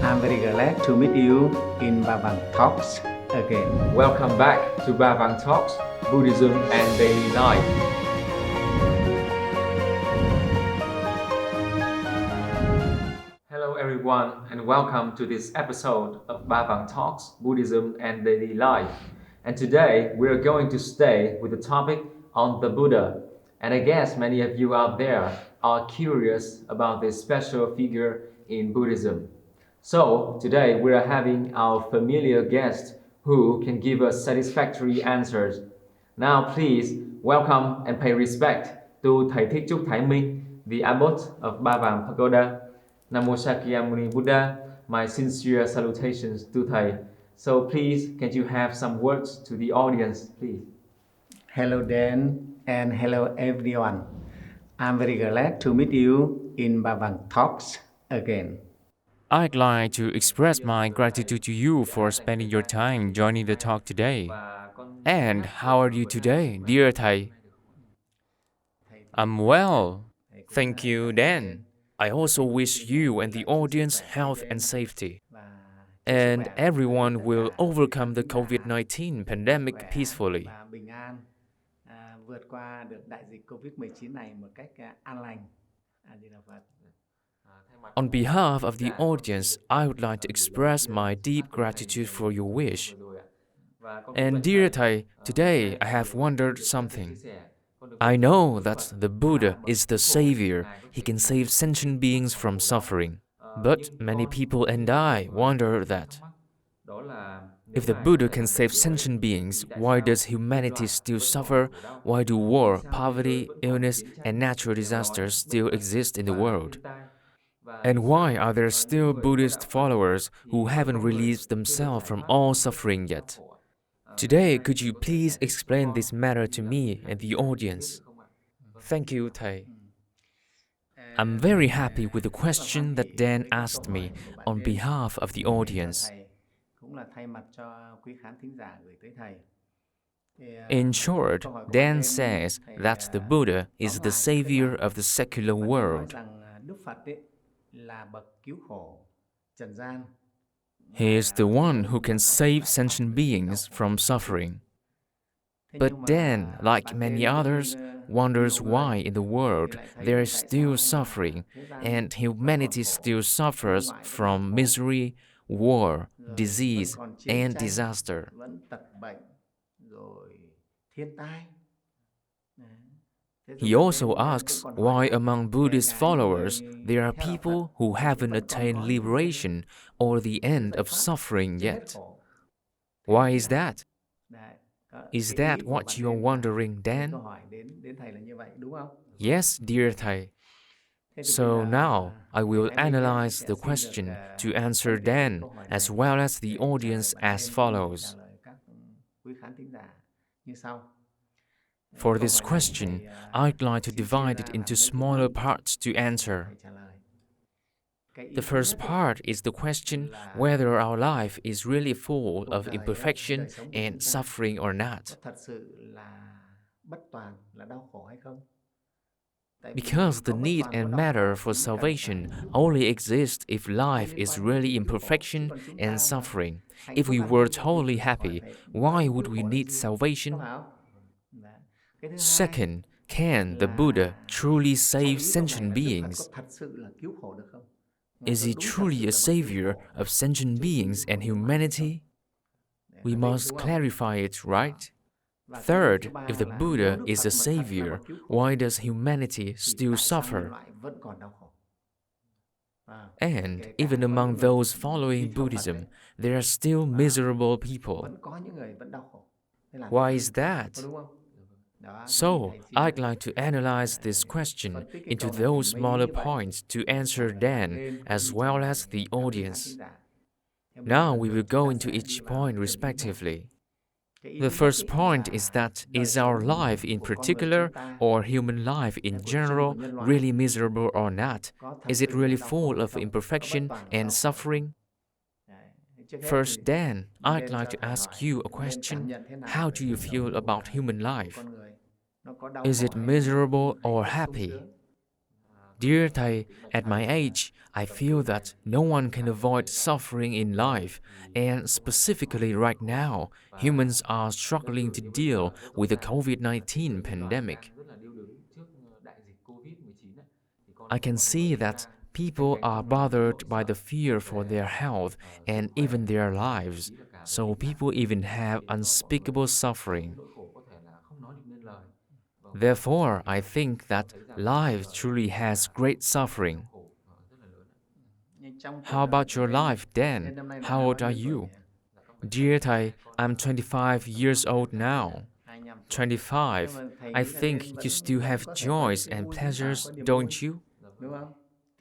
I'm very glad to meet you in Ba Vang Talks again. Welcome back to Ba Vang Talks, Buddhism and Daily Life. Hello everyone and welcome to this episode of Ba Vang Talks, Buddhism and Daily Life. And today we are going to stay with the topic on the Buddha. And I guess many of you out there are curious about this special figure in Buddhism. So today we are having our familiar guest who can give us satisfactory answers. Now please welcome and pay respect to Thầy Thich Thay Minh, the abbot of Ba Vang Pagoda. Namo Shakyamuni Buddha, my sincere salutations to Thầy. So please, can you have some words to the audience, please? Hello Dan and hello everyone. I'm very glad to meet you in Ba Vang Talks again. I'd like to express my gratitude to you for spending your time joining the talk today. And how are you today, dear Thay? I'm well. Thank you, Dan. I also wish you and the audience health and safety. And everyone will overcome the COVID-19 pandemic peacefully. Vượt qua được đại dịch Covid-19 này một cách an lành. On behalf of the audience, I would like to express my deep gratitude for your wish. And dear Thay, today I have wondered something. I know that the Buddha is the savior. He can save sentient beings from suffering. But many people and I wonder that. If the Buddha can save sentient beings, why does humanity still suffer? Why do war, poverty, illness, and natural disasters still exist in the world? And why are there still Buddhist followers who haven't released themselves from all suffering yet? Today, could you please explain this matter to me and the audience? Thank you, Thay. I'm very happy with the question that Dan asked me on behalf of the audience. In short, Dan says that the Buddha is the savior of the secular world. He is the one who can save sentient beings from suffering. But Dan, like many others, wonders why in the world there is still suffering and humanity still suffers from misery, war, disease, and disaster. He also asks why among Buddhist followers there are people who haven't attained liberation or the end of suffering yet. Why is that? Is that what you are wondering, Dan? Yes, dear Thay. So now I will analyze the question to answer Dan as well as the audience as follows. For this question, I'd like to divide it into smaller parts to answer. The first part is the question whether our life is really full of imperfection and suffering or not. Because the need and matter for salvation only exist if life is really imperfection and suffering. If we were totally happy, why would we need salvation? Second, can the Buddha truly save sentient beings? Is he truly a savior of sentient beings and humanity? We must clarify it, right? Third, if the Buddha is a savior, why does humanity still suffer? And even among those following Buddhism, there are still miserable people. Why is that? So, I'd like to analyze this question into those smaller points to answer Dan as well as the audience. Now we will go into each point respectively. The first point is that, is our life in particular, or human life in general, really miserable or not? Is it really full of imperfection and suffering? First, Dan, I'd like to ask you a question. How do you feel about human life? Is it miserable or happy? Dear Thay, at my age, I feel that no one can avoid suffering in life, and specifically right now, humans are struggling to deal with the COVID-19 pandemic. I can see that people are bothered by the fear for their health and even their lives, so people even have unspeakable suffering. Therefore, I think that life truly has great suffering. How about your life, Dan? How old are you? Dear Thay, I'm 25 years old now. 25. I think you still have joys and pleasures, don't you?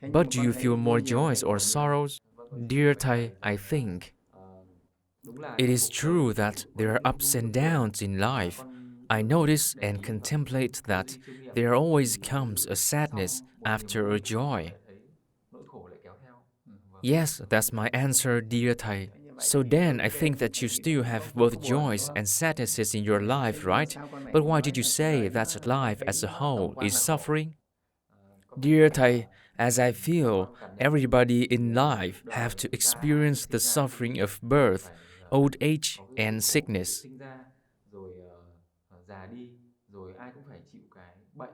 But do you feel more joys or sorrows? Dear Thay, I think it is true that there are ups and downs in life. I notice and contemplate that there always comes a sadness after a joy. Yes, that's my answer, dear Thay. So then I think that you still have both joys and sadnesses in your life, right? But why did you say that life as a whole is suffering? Dear Thay, as I feel, everybody in life have to experience the suffering of birth, old age, and sickness.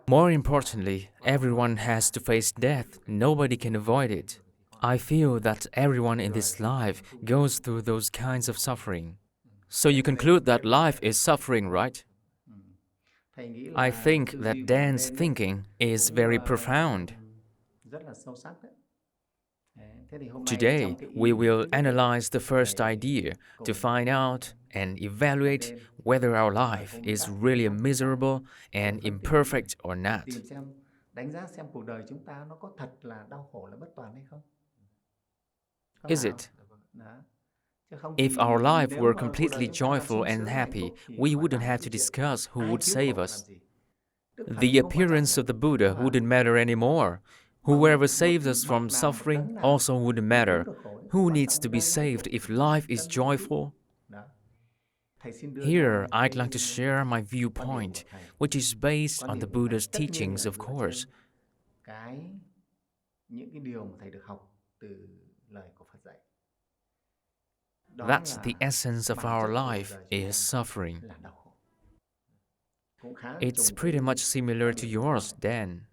More importantly, everyone has to face death. Nobody can avoid it. I feel that everyone in this life goes through those kinds of suffering. So you conclude that life is suffering, right? I think that Dan's thinking is very profound. Today, we will analyze the first idea to find out and evaluate whether our life is really miserable and imperfect or not. Is it? If our life were completely joyful and happy, we wouldn't have to discuss who would save us. The appearance of the Buddha wouldn't matter anymore. Whoever saves us from suffering also wouldn't matter. Who needs to be saved if life is joyful? Here, I'd like to share my viewpoint, which is based on the Buddha's teachings, of course. That's the essence of our life is suffering. It's pretty much similar to yours, Dan.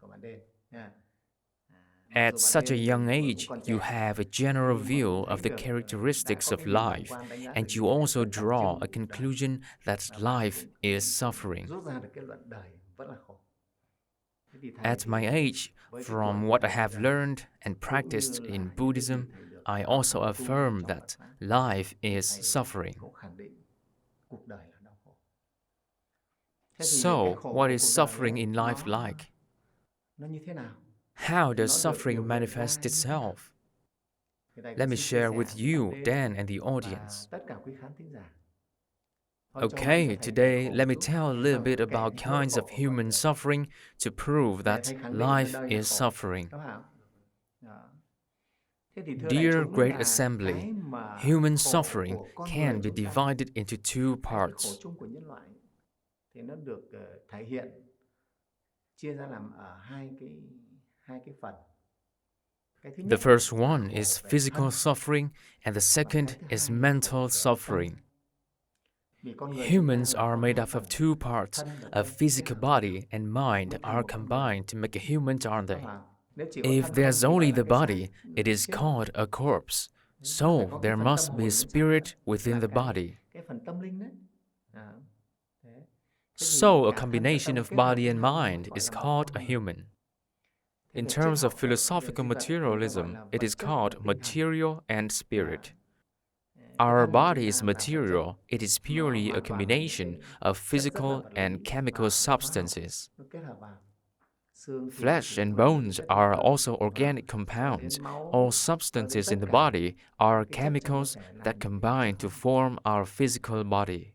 At such a young age, you have a general view of the characteristics of life, and you also draw a conclusion that life is suffering. At my age, from what I have learned and practiced in Buddhism, I also affirm that life is suffering. So, what is suffering in life like? How does suffering manifest itself? Let me share with you, Dan, and the audience. Okay, today let me tell a little bit about kinds of human suffering to prove that life is suffering. Dear Great Assembly, human suffering can be divided into two parts. The first one is physical suffering, and the second is mental suffering. Humans are made up of two parts. A physical body and mind are combined to make a human, aren't they? If there's only the body, it is called a corpse. So there must be a spirit within the body. So a combination of body and mind is called a human. In terms of philosophical materialism, it is called material and spirit. Our body is material. It is purely a combination of physical and chemical substances. Flesh and bones are also organic compounds. All substances in the body are chemicals that combine to form our physical body.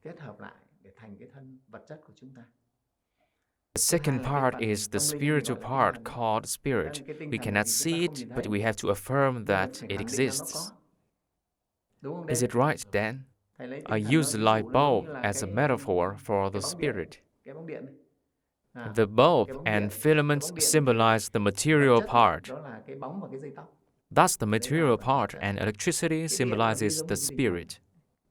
The second part is the spiritual part called spirit. We cannot see it, but we have to affirm that it exists. Is it right, Dan? I use the light bulb as a metaphor for the spirit. The bulb and filaments symbolize the material part. Đó là cái bóng và cái dây tóc. That's the material part, and electricity symbolizes the spirit.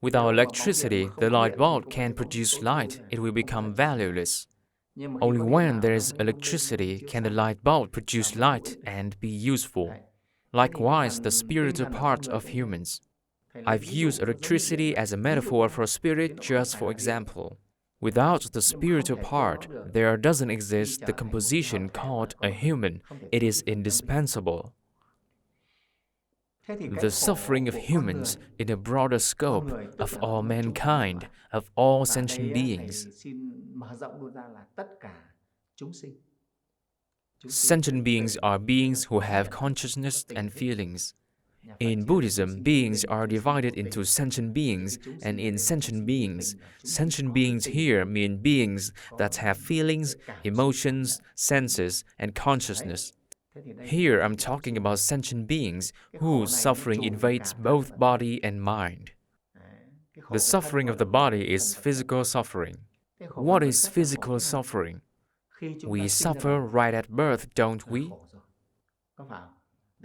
Without electricity, the light bulb can't produce light. It will become valueless. Only when there is electricity can the light bulb produce light and be useful. Likewise, the spiritual part of humans. I've used electricity as a metaphor for spirit just for example. Without the spiritual part, there doesn't exist the composition called a human. It is indispensable. The suffering of humans in a broader scope, of all mankind, of all sentient beings. Sentient beings are beings who have consciousness and feelings. In Buddhism, beings are divided into sentient beings, and in sentient beings here mean beings that have feelings, emotions, senses, and consciousness. Here I'm talking about sentient beings whose suffering invades both body and mind. The suffering of the body is physical suffering. What is physical suffering? We suffer right at birth, don't we?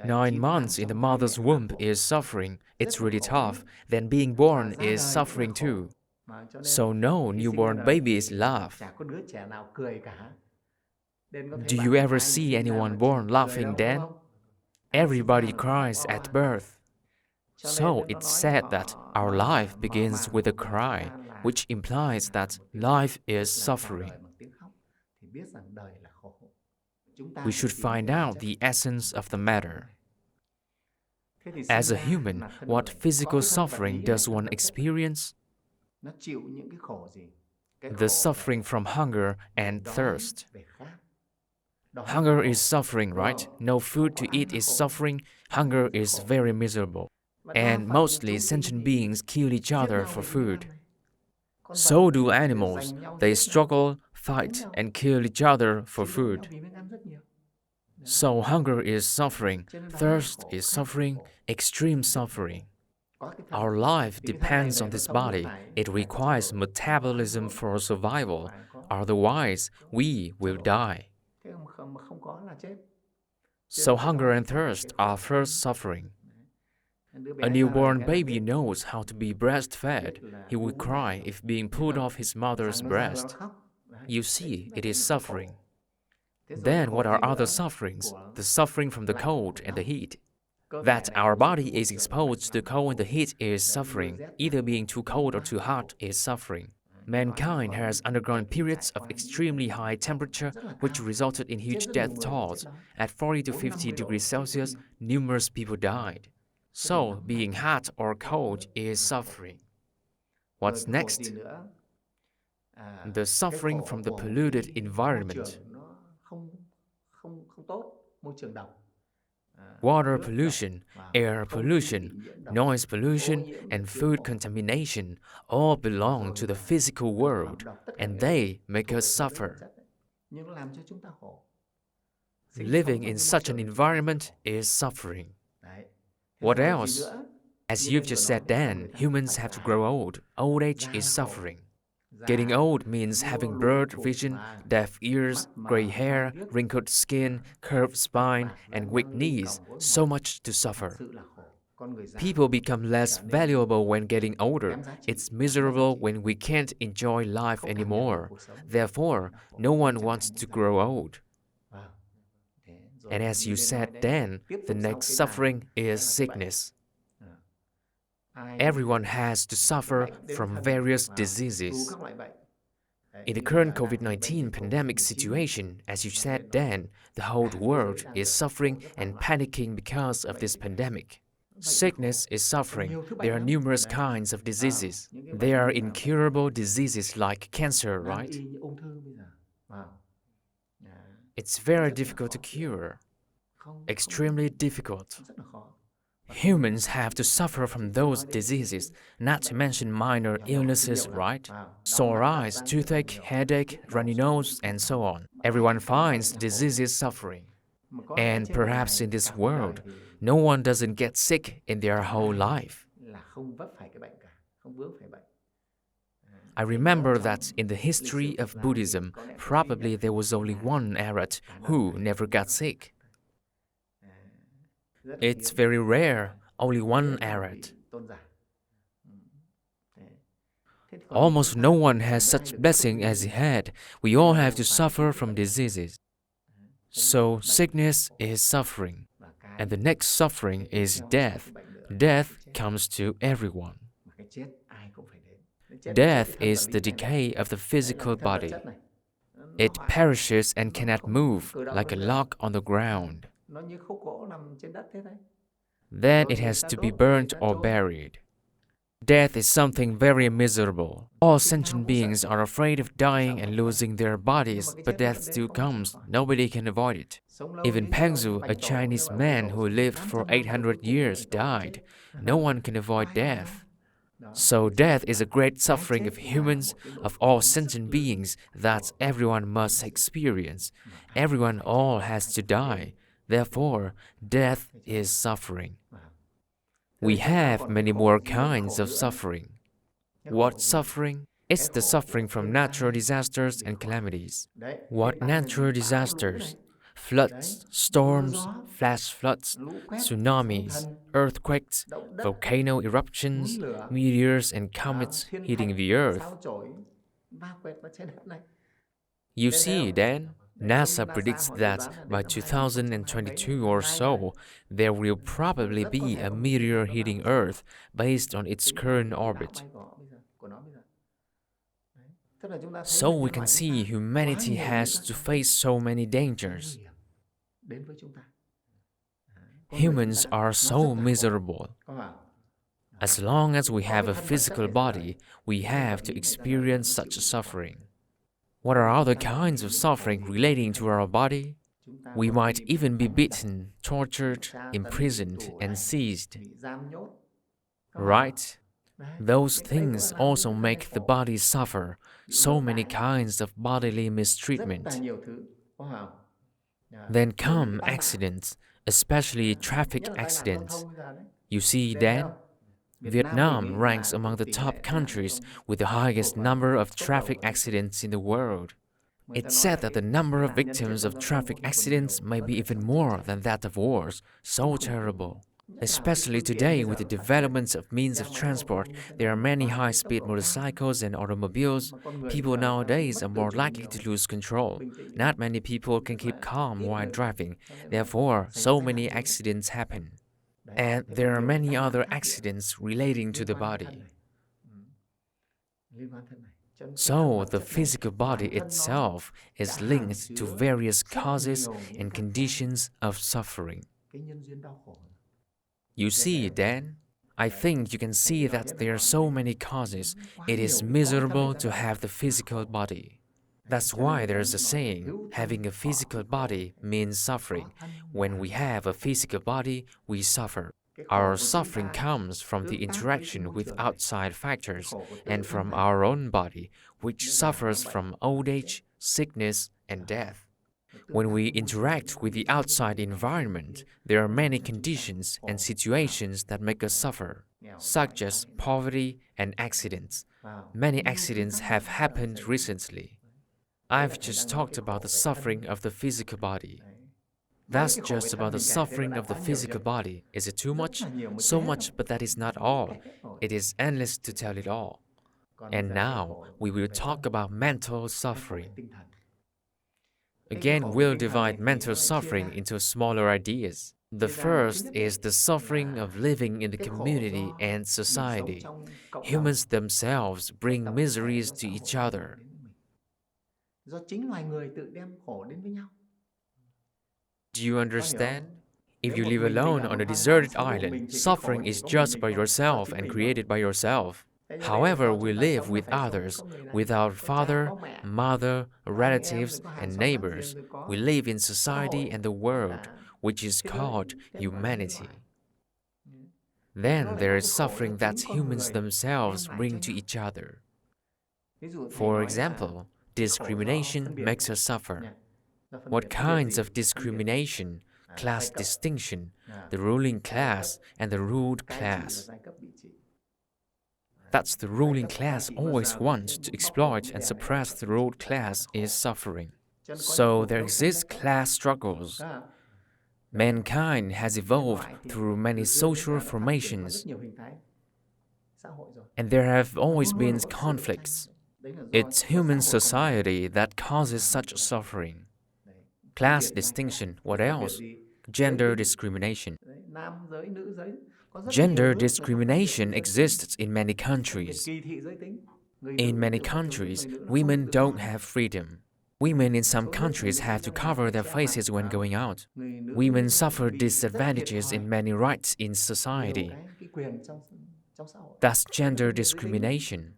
9 months in the mother's womb is suffering. It's really tough. Then being born is suffering too. So no newborn babies laugh. Do you ever see anyone born laughing then? Everybody cries at birth. So it's said that our life begins with a cry, which implies that life is suffering. We should find out the essence of the matter. As a human, what physical suffering does one experience? The suffering from hunger and thirst. Hunger is suffering, right? No food to eat is suffering. Hunger is very miserable. And mostly sentient beings kill each other for food. So do animals. They struggle, fight, and kill each other for food. So hunger is suffering, thirst is suffering, extreme suffering. Our life depends on this body. It requires metabolism for survival. Otherwise, we will die. So hunger and thirst are first suffering. A newborn baby knows how to be breastfed. He will cry if being pulled off his mother's breast. You see, it is suffering. Then what are other sufferings? The suffering from the cold and the heat. That our body is exposed to the cold and the heat is suffering. Either being too cold or too hot is suffering. Mankind has undergone periods of extremely high temperature which resulted in huge death tolls. At 40 to 50 degrees Celsius, numerous people died. So, being hot or cold is suffering. What's next? The suffering from the polluted environment. Water pollution, air pollution, noise pollution, and food contamination all belong to the physical world, and they make us suffer. Living in such an environment is suffering. What else? As you've just said then, humans have to grow old. Old age is suffering. Getting old means having blurred vision, deaf ears, gray hair, wrinkled skin, curved spine, and weak knees. So much to suffer. People become less valuable when getting older. It's miserable when we can't enjoy life anymore. Therefore, no one wants to grow old. And as you said then, the next suffering is sickness. Everyone has to suffer from various diseases. In the current COVID-19 pandemic situation, as you said then, the whole world is suffering and panicking because of this pandemic. Sickness is suffering. There are numerous kinds of diseases. There are incurable diseases like cancer, right? It's very difficult to cure. Extremely difficult. Humans have to suffer from those diseases, not to mention minor illnesses, right? Sore eyes, toothache, headache, runny nose, and so on. Everyone finds diseases suffering. And perhaps in this world, no one doesn't get sick in their whole life. I remember that in the history of Buddhism, probably there was only one arhat who never got sick. It's very rare, only one arhat. Almost no one has such blessing as he had. We all have to suffer from diseases. So sickness is suffering, and the next suffering is death. Death comes to everyone. Death is the decay of the physical body. It perishes and cannot move, like a log on the ground. Then it has to be burnt or buried. Death is something very miserable. All sentient beings are afraid of dying and losing their bodies, but death still comes. Nobody can avoid it. Even Pengzu, a Chinese man who lived for 800 years, died. No one can avoid death. So death is a great suffering of humans, of all sentient beings, that everyone must experience. Everyone all has to die. Therefore, death is suffering. We have many more kinds of suffering. What suffering? It's the suffering from natural disasters and calamities. What natural disasters? Floods, storms, flash floods, tsunamis, earthquakes, volcano eruptions, meteors and comets hitting the earth. You see, then, NASA predicts that by 2022 or so, there will probably be a meteor hitting Earth based on its current orbit. So we can see humanity has to face so many dangers. Humans are so miserable. As long as we have a physical body, we have to experience such suffering. What are other kinds of suffering relating to our body? We might even be beaten, tortured, imprisoned, and seized. Right? Those things also make the body suffer, so many kinds of bodily mistreatment. Then come accidents, especially traffic accidents. You see, Dan? Vietnam ranks among the top countries with the highest number of traffic accidents in the world. It's said that the number of victims of traffic accidents may be even more than that of wars. So terrible. Especially today with the developments of means of transport, there are many high-speed motorcycles and automobiles. People nowadays are more likely to lose control. Not many people can keep calm while driving. Therefore, so many accidents happen. And there are many other accidents relating to the body. So, the physical body itself is linked to various causes and conditions of suffering. You see, Dan, I think you can see that there are so many causes. It is miserable to have the physical body. That's why there's a saying, having a physical body means suffering. When we have a physical body, we suffer. Our suffering comes from the interaction with outside factors and from our own body, which suffers from old age, sickness, and death. When we interact with the outside environment, there are many conditions and situations that make us suffer, such as poverty and accidents. Many accidents have happened recently. I've just talked about the suffering of the physical body. That's just about the suffering of the physical body. Is it too much? So much, but that is not all. It is endless to tell it all. And now we will talk about mental suffering. Again, we'll divide mental suffering into smaller ideas. The first is the suffering of living in the community and society. Humans themselves bring miseries to each other. Do you understand? If you live alone on a deserted island, suffering is just by yourself and created by yourself. However, we live with others, with our father, mother, relatives, and neighbors. We live in society and the world, which is called humanity. Then there is suffering that humans themselves bring to each other. For example, discrimination makes us suffer. What kinds of discrimination? Class distinction, the ruling class and the ruled class. that the ruling class always wants to exploit and suppress the ruled class is suffering. So there exist class struggles. Mankind has evolved through many social formations, and there have always been conflicts. It's human society that causes such suffering. Class distinction, what else? Gender discrimination. Gender discrimination exists in many countries. In many countries, women don't have freedom. Women in some countries have to cover their faces when going out. Women suffer disadvantages in many rights in society. That's gender discrimination.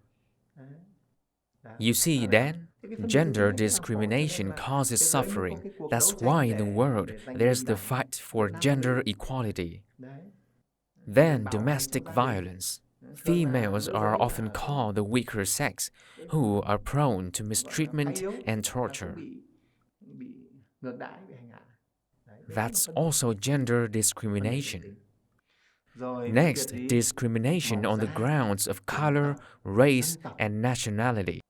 You see, Dan, gender discrimination causes suffering. That's why in the world there's the fight for gender equality. Then domestic violence. Females are often called the weaker sex, who are prone to mistreatment and torture. That's also gender discrimination. Next, discrimination on the grounds of color, race, and nationality.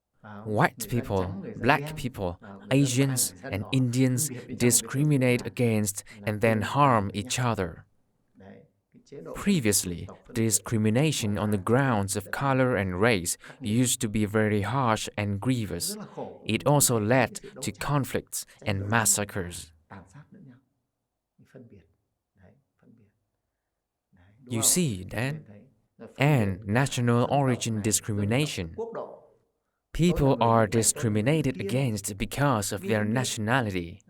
White people, black people, Asians, and Indians discriminate against and then harm each other. Previously, discrimination on the grounds of color and race used to be very harsh and grievous. It also led to conflicts and massacres. You see, then, and national origin discrimination. People are discriminated against because of their nationality.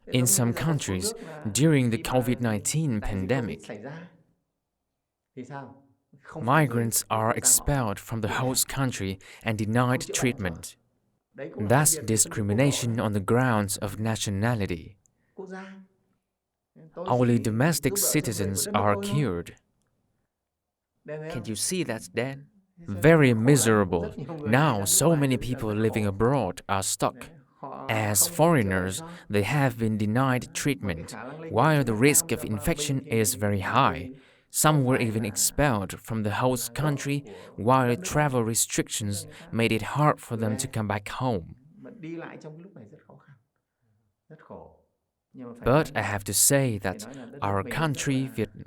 In some countries, during the COVID-19 pandemic, migrants are expelled from the host country and denied treatment. That's discrimination on the grounds of nationality. Only domestic citizens are cured. Can you see that, Dan? Very miserable. Now, so many people living abroad are stuck. As foreigners, they have been denied treatment, while the risk of infection is very high. Some were even expelled from the host country, while travel restrictions made it hard for them to come back home. But I have to say that our country, Vietnam,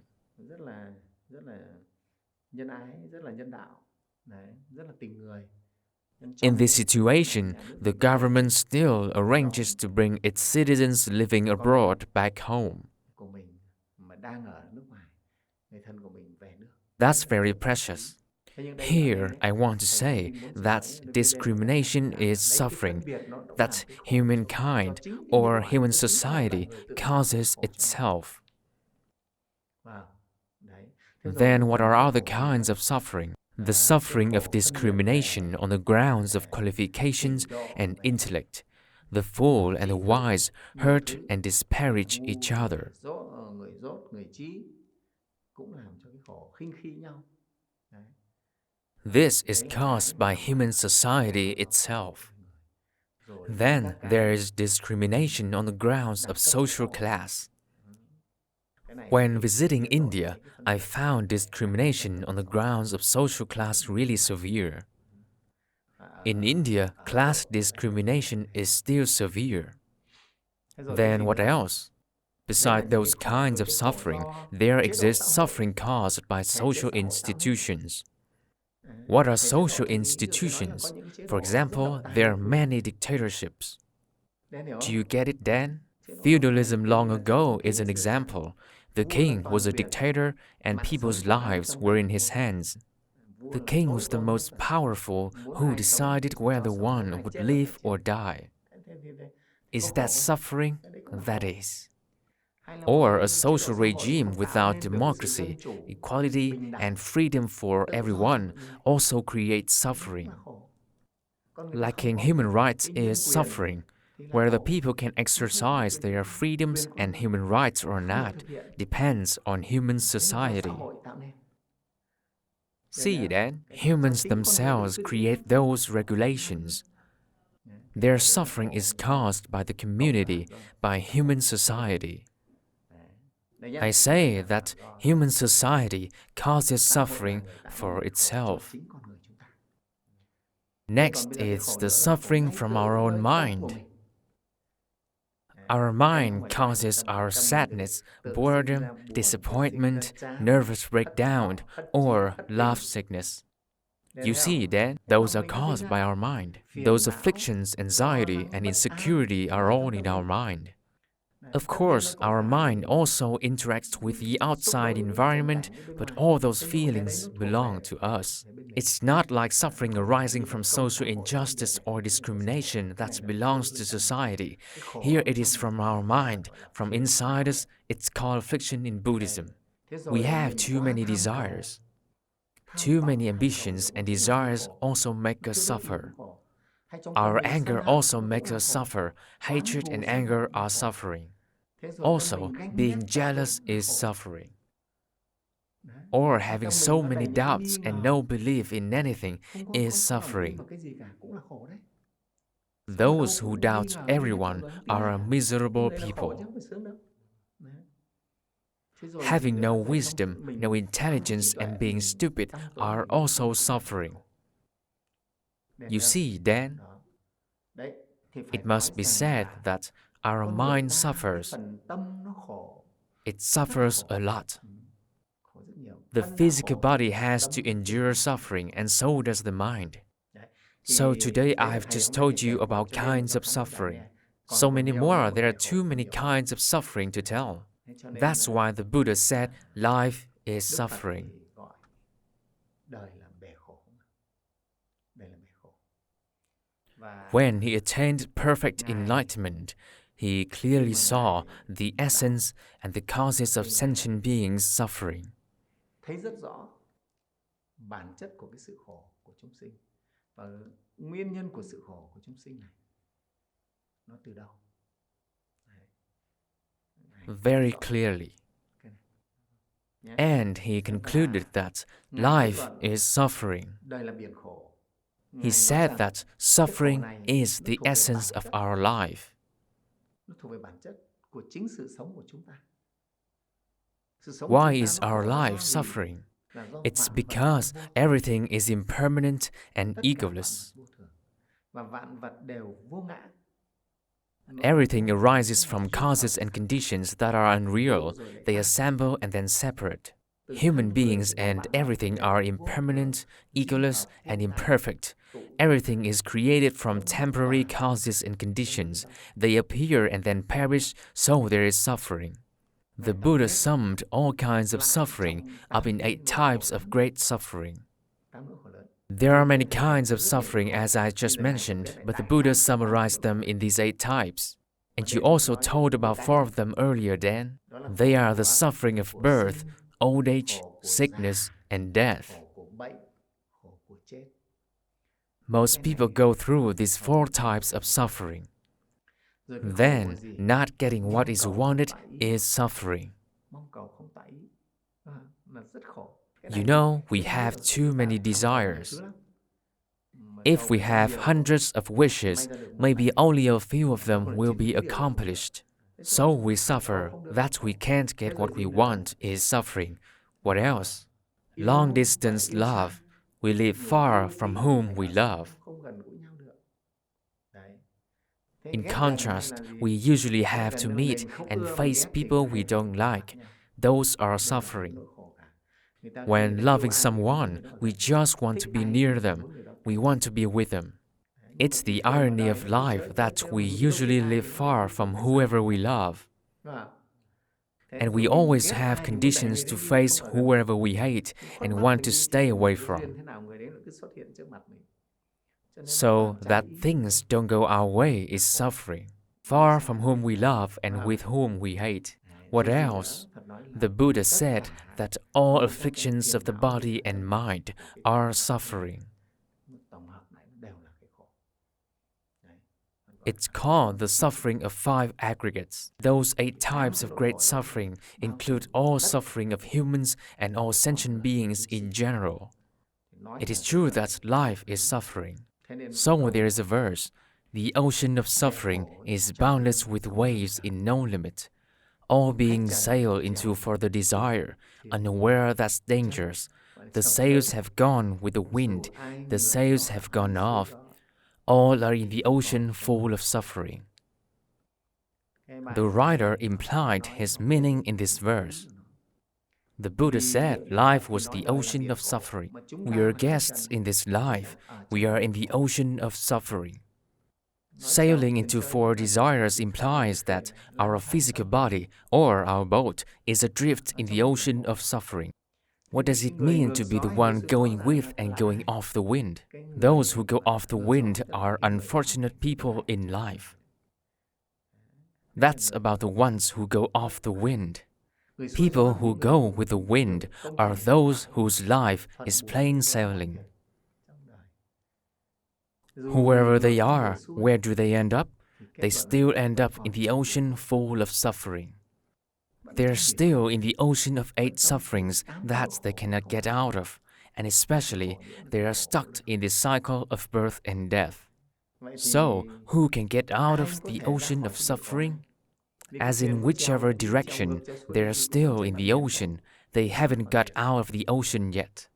in this situation, the government still arranges to bring its citizens living abroad back home. That's very precious. Here, I want to say that discrimination is suffering, that humankind or human society causes itself. Then what are other kinds of suffering? The suffering of discrimination on the grounds of qualifications and intellect. The fool and the wise hurt and disparage each other. This is caused by human society itself. Then there is discrimination on the grounds of social class. When visiting India, I found discrimination on the grounds of social class really severe. In India, class discrimination is still severe. Then what else? Besides those kinds of suffering, there exists suffering caused by social institutions. What are social institutions? For example, there are many dictatorships. Do you get it, Dan? Feudalism long ago is an example. The king was a dictator and people's lives were in his hands. The king was the most powerful who decided whether one would live or die. Is that suffering? That is. Or a social regime without democracy, equality, and freedom for everyone also creates suffering. Lacking human rights is suffering. Whether people can exercise their freedoms and human rights or not depends on human society. See then, humans themselves create those regulations. Their suffering is caused by the community, by human society. I say that human society causes suffering for itself. Next is the suffering from our own mind. Our mind causes our sadness, boredom, disappointment, nervous breakdown, or love sickness. You see that those are caused by our mind. Those afflictions, anxiety, and insecurity are all in our mind. Of course, our mind also interacts with the outside environment, but all those feelings belong to us. It's not like suffering arising from social injustice or discrimination that belongs to society. Here it is from our mind, from inside us. It's called affliction in Buddhism. We have too many desires. Too many ambitions and desires also make us suffer. Our anger also makes us suffer. Hatred and anger are suffering. Also, being jealous is suffering. Or having so many doubts and no belief in anything is suffering. Those who doubt everyone are miserable people. Having no wisdom, no intelligence, and being stupid are also suffering. You see, then, it must be said that our mind suffers. It suffers a lot. The physical body has to endure suffering, and so does the mind. So today I have just told you about kinds of suffering. So many more, there are too many kinds of suffering to tell. That's why the Buddha said life is suffering. When he attained perfect enlightenment, he clearly saw the essence and the causes of sentient beings suffering. Thấy rất rõ bản chất của cái sự khổ của chúng sinh và nguyên nhân của sự khổ của chúng sinh này nó từ đâu. Very clearly. And he concluded that life is suffering. Đây là biển khổ. He said that suffering is the essence of our life. Nó thuộc về bản chất của chính sự sống của chúng ta. Why is our life suffering? It's because everything is impermanent and egoless. Everything arises from causes and conditions that are unreal. They assemble and then separate. Human beings and everything are impermanent, egoless, and imperfect. Everything is created from temporary causes and conditions. They appear and then perish, so there is suffering. The Buddha summed all kinds of suffering up in 8 types of great suffering. There are many kinds of suffering as I just mentioned, but the Buddha summarized them in these 8 types. And you also told about 4 of them earlier, Dan. They are the suffering of birth, old age, sickness, and death. Most people go through these 4 types of suffering. Then, not getting what is wanted is suffering. You know, we have too many desires. If we have hundreds of wishes, maybe only a few of them will be accomplished. So we suffer. That we can't get what we want is suffering. What else? Long-distance love. We live far from whom we love. In contrast, we usually have to meet and face people we don't like. Those are suffering. When loving someone, we just want to be near them. We want to be with them. It's the irony of life that we usually live far from whoever we love. And we always have conditions to face whoever we hate and want to stay away from. So that things don't go our way is suffering, far from whom we love and with whom we hate. What else? The Buddha said that all afflictions of the body and mind are suffering. It's called the suffering of 5 aggregates. Those 8 types of great suffering include all suffering of humans and all sentient beings in general. It is true that life is suffering. So there is a verse, the ocean of suffering is boundless with waves in no limit. all beings sail into further desire, unaware that's dangerous. The sails have gone with the wind, the sails have gone off. All are in the ocean full of suffering. The writer implied his meaning in this verse. The Buddha said life was the ocean of suffering. We are guests in this life. We are in the ocean of suffering. Sailing into four desires implies that our physical body or our boat is adrift in the ocean of suffering. What does it mean to be the one going with and going off the wind? Those who go off the wind are unfortunate people in life. That's about the ones who go off the wind. People who go with the wind are those whose life is plain sailing. Whoever they are, where do they end up? They still end up in the ocean full of suffering. They're still in the ocean of 8 sufferings that they cannot get out of, and especially they are stuck in this cycle of birth and death. So, who can get out of the ocean of suffering? As in whichever direction, they are still in the ocean. They haven't got out of the ocean yet.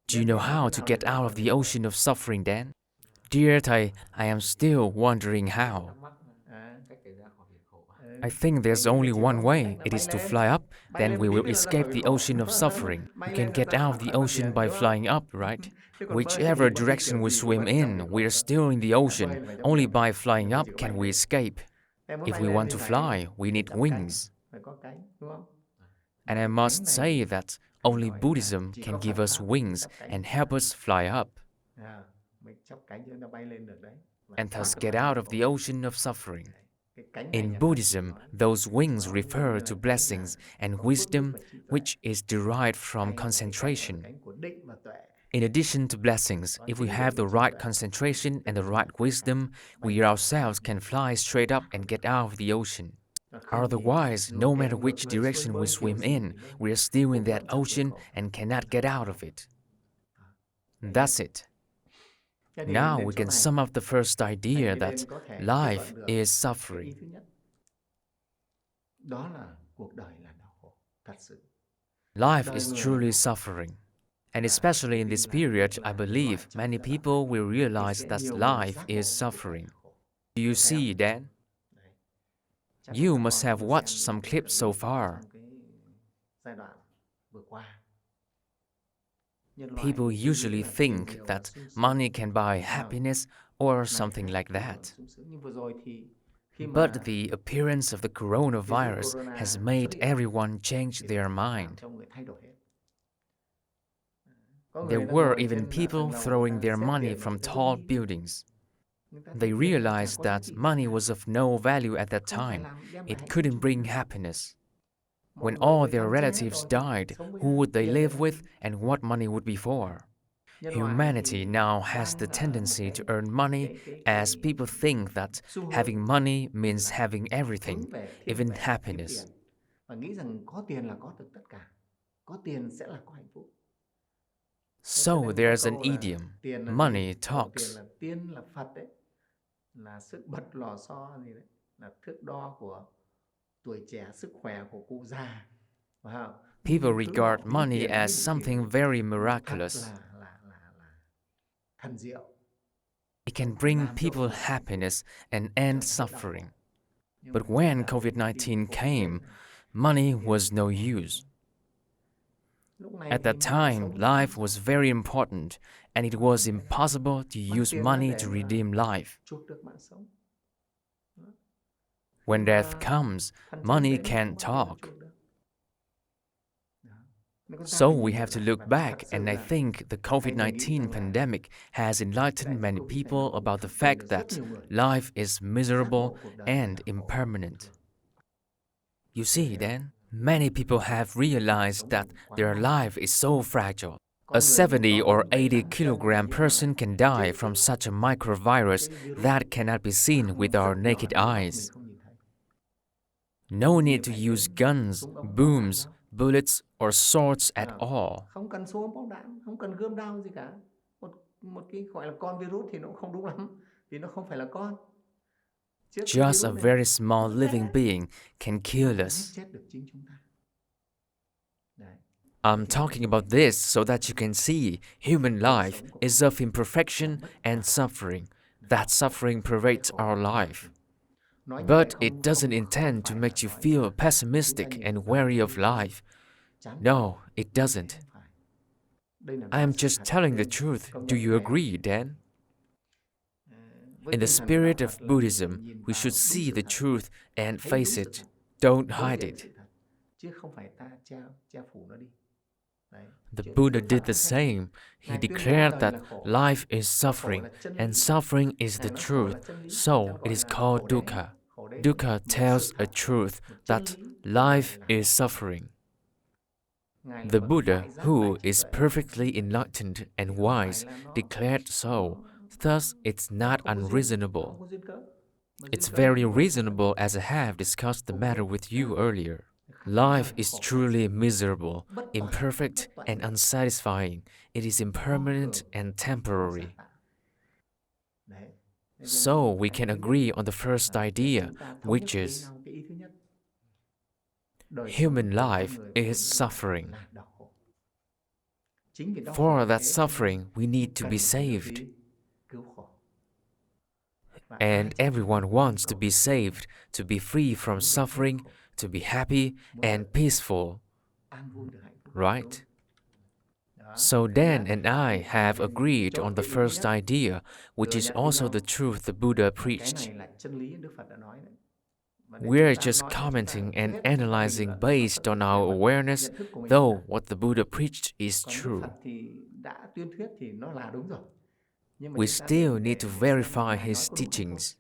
Do you know how to get out of the ocean of suffering then? Dear Thay, I am still wondering how. I think there's only one way. It is to fly up, then we will escape the ocean of suffering. We can get out of the ocean by flying up, right? Whichever direction we swim in, we are still in the ocean. Only by flying up can we escape. If we want to fly, we need wings. And I must say that only Buddhism can give us wings and help us fly up, and thus get out of the ocean of suffering. In Buddhism, those wings refer to blessings and wisdom, which is derived from concentration. In addition to blessings, if we have the right concentration and the right wisdom, we ourselves can fly straight up and get out of the ocean. Otherwise, no matter which direction we swim in, we are still in that ocean and cannot get out of it. That's it. Now we can sum up the first idea that life is suffering. Life is truly suffering. And especially in this period, I believe many people will realize that life is suffering. Do you see, Dan? You must have watched some clips so far. People usually think that money can buy happiness or something like that. But the appearance of the coronavirus has made everyone change their mind. There were even people throwing their money from tall buildings. They realized that money was of no value at that time. It couldn't bring happiness. When all their relatives died, who would they live with and what money would be for? Humanity now has the tendency to earn money, as people think that having money means having everything, even happiness. So there's an idiom, money talks. People regard money as something very miraculous. It can bring people happiness and end suffering. But when COVID-19 came, money was no use. At that time, life was very important, and it was impossible to use money to redeem life. When death comes, money can't talk. So we have to look back, and I think the COVID-19 pandemic has enlightened many people about the fact that life is miserable and impermanent. You see, then, many people have realized that their life is so fragile. A 70 or 80 kilogram person can die from such a microvirus that cannot be seen with our naked eyes. No need to use guns, booms, bullets or swords at all. Just a very small living being can kill us. chết được chính chúng ta. Đấy. I'm talking about this so that you can see human life is of imperfection and suffering. That suffering pervades our life. But it doesn't intend to make you feel pessimistic and weary of life. No, it doesn't. I am just telling the truth. Do you agree, Dan? In the spirit of Buddhism, we should see the truth and face it. Don't hide it. Chứ không phải ta che phủ nó đi. The Buddha did the same. He declared that life is suffering, and suffering is the truth, so it is called Dukkha. Dukkha tells a truth that life is suffering. The Buddha, who is perfectly enlightened and wise, declared so. Thus, it's not unreasonable. It's very reasonable, as I have discussed the matter with you earlier. Life is truly miserable, imperfect, and unsatisfying. It is impermanent and temporary. So we can agree on the first idea, which is human life is suffering. For that suffering, we need to be saved. And everyone wants to be saved, to be free from suffering, to be happy and peaceful, right? So Dan and I have agreed on the first idea, which is also the truth the Buddha preached. We're just commenting and analyzing based on our awareness, though what the Buddha preached is true. We still need to verify his teachings.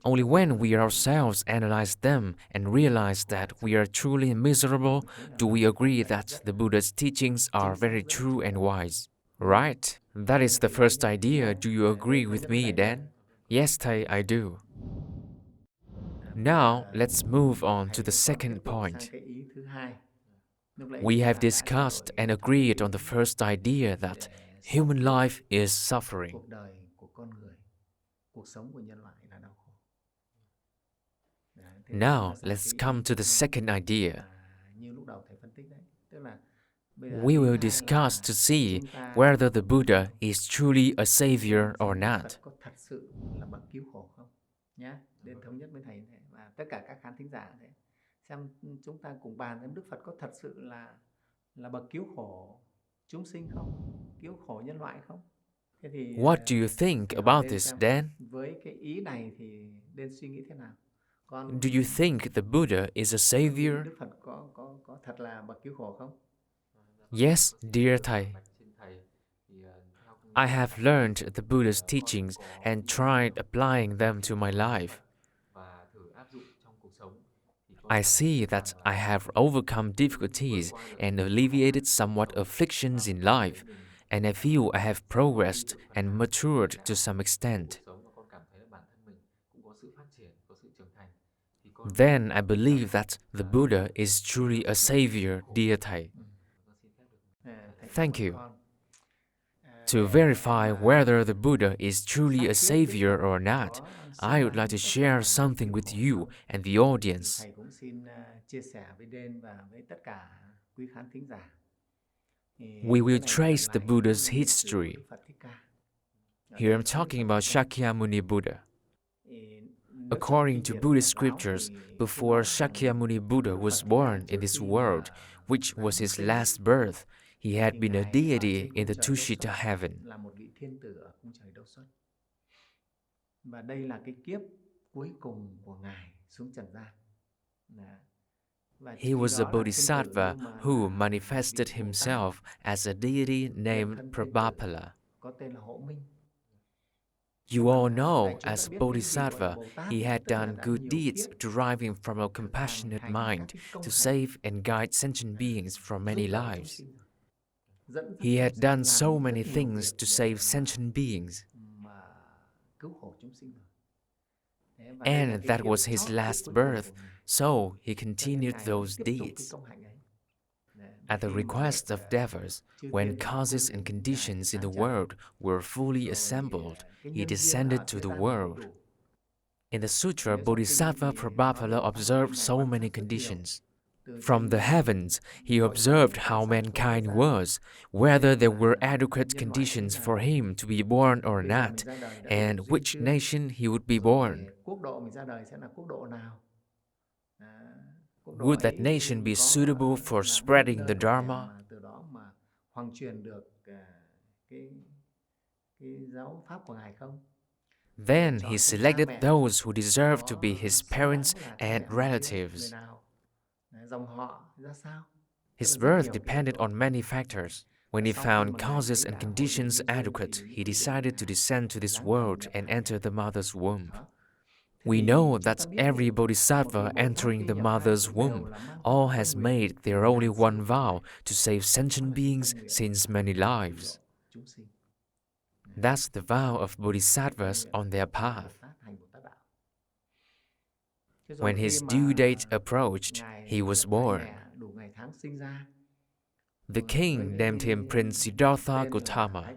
Only when we ourselves analyze them and realize that we are truly miserable do we agree that the Buddha's teachings are very true and wise. Right? That is the first idea. Do you agree with me, Dan? Yes, Thay, I do. Now, let's move on to the second point. We have discussed and agreed on the first idea that human life is suffering. Now, let's come to the second idea. We will discuss to see whether the Buddha is truly a savior or not. Đến thống nhất với thầy và tất cả các khán thính giả thế, xem chúng ta cùng bàn xem Đức Phật có thật sự là bậc cứu khổ chúng sinh không, cứu khổ nhân loại không? Thế thì What do you think about this, Dan? Với cái ý này thì nên suy nghĩ thế nào? Do you think the Buddha is a savior? Đức Phật có thật là bậc cứu khổ không? Yes, dear Thay. I have learned the Buddha's teachings and tried applying them to my life. I see that I have overcome difficulties and alleviated somewhat afflictions in life, and I feel I have progressed and matured to some extent. Then I believe that the Buddha is truly a savior, dear Thay. Thank you. To verify whether the Buddha is truly a savior or not, I would like to share something with you and the audience. We will trace the Buddha's history. Here I'm talking about Shakyamuni Buddha. According to Buddhist scriptures, before Shakyamuni Buddha was born in this world, which was his last birth, he had been a deity in the Tushita heaven. He was a bodhisattva who manifested himself as a deity named Prabhapala. You all know, as a bodhisattva, he had done good deeds deriving from a compassionate mind to save and guide sentient beings from many lives. He had done so many things to save sentient beings. And that was his last birth, so he continued those deeds. At the request of devas, when causes and conditions in the world were fully assembled, he descended to the world. In the sutra, Bodhisattva Prabhupada observed so many conditions. From the heavens, he observed how mankind was, whether there were adequate conditions for him to be born or not, and which nation he would be born. Would that nation be suitable for spreading the Dharma? Then he selected those who deserved to be his parents and relatives. His birth depended on many factors. When he found causes and conditions adequate, he decided to descend to this world and enter the mother's womb. We know that every bodhisattva entering the mother's womb all has made their only one vow to save sentient beings since many lives. That's the vow of bodhisattvas on their path. When his due date approached, he was born. The king named him Prince Siddhartha Gautama,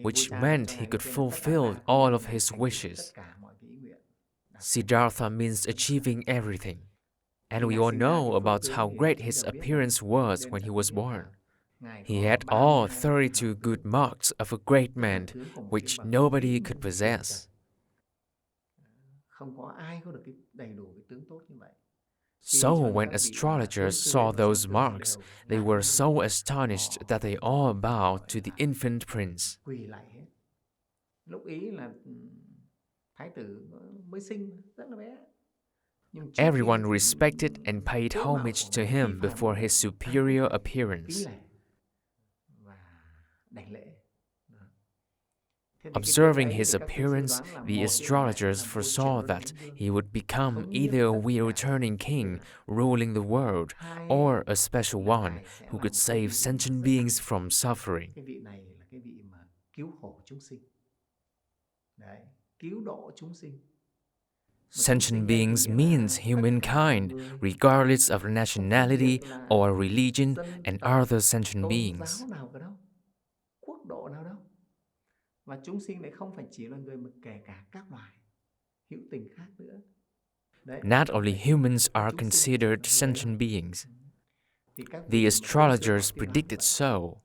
which meant he could fulfill all of his wishes. Siddhartha means achieving everything, and we all know about how great his appearance was when he was born. He had all 32 good marks of a great man, which nobody could possess. So when astrologers saw those marks, they were so astonished that they all bowed to the infant prince. Everyone respected and paid homage to him before his superior appearance. Observing his appearance, the astrologers foresaw that he would become either a wheel-turning king ruling the world or a special one who could save sentient beings from suffering. Sentient beings means humankind, regardless of nationality or religion, and other sentient beings. Not only humans are considered sentient beings. The astrologers predicted so.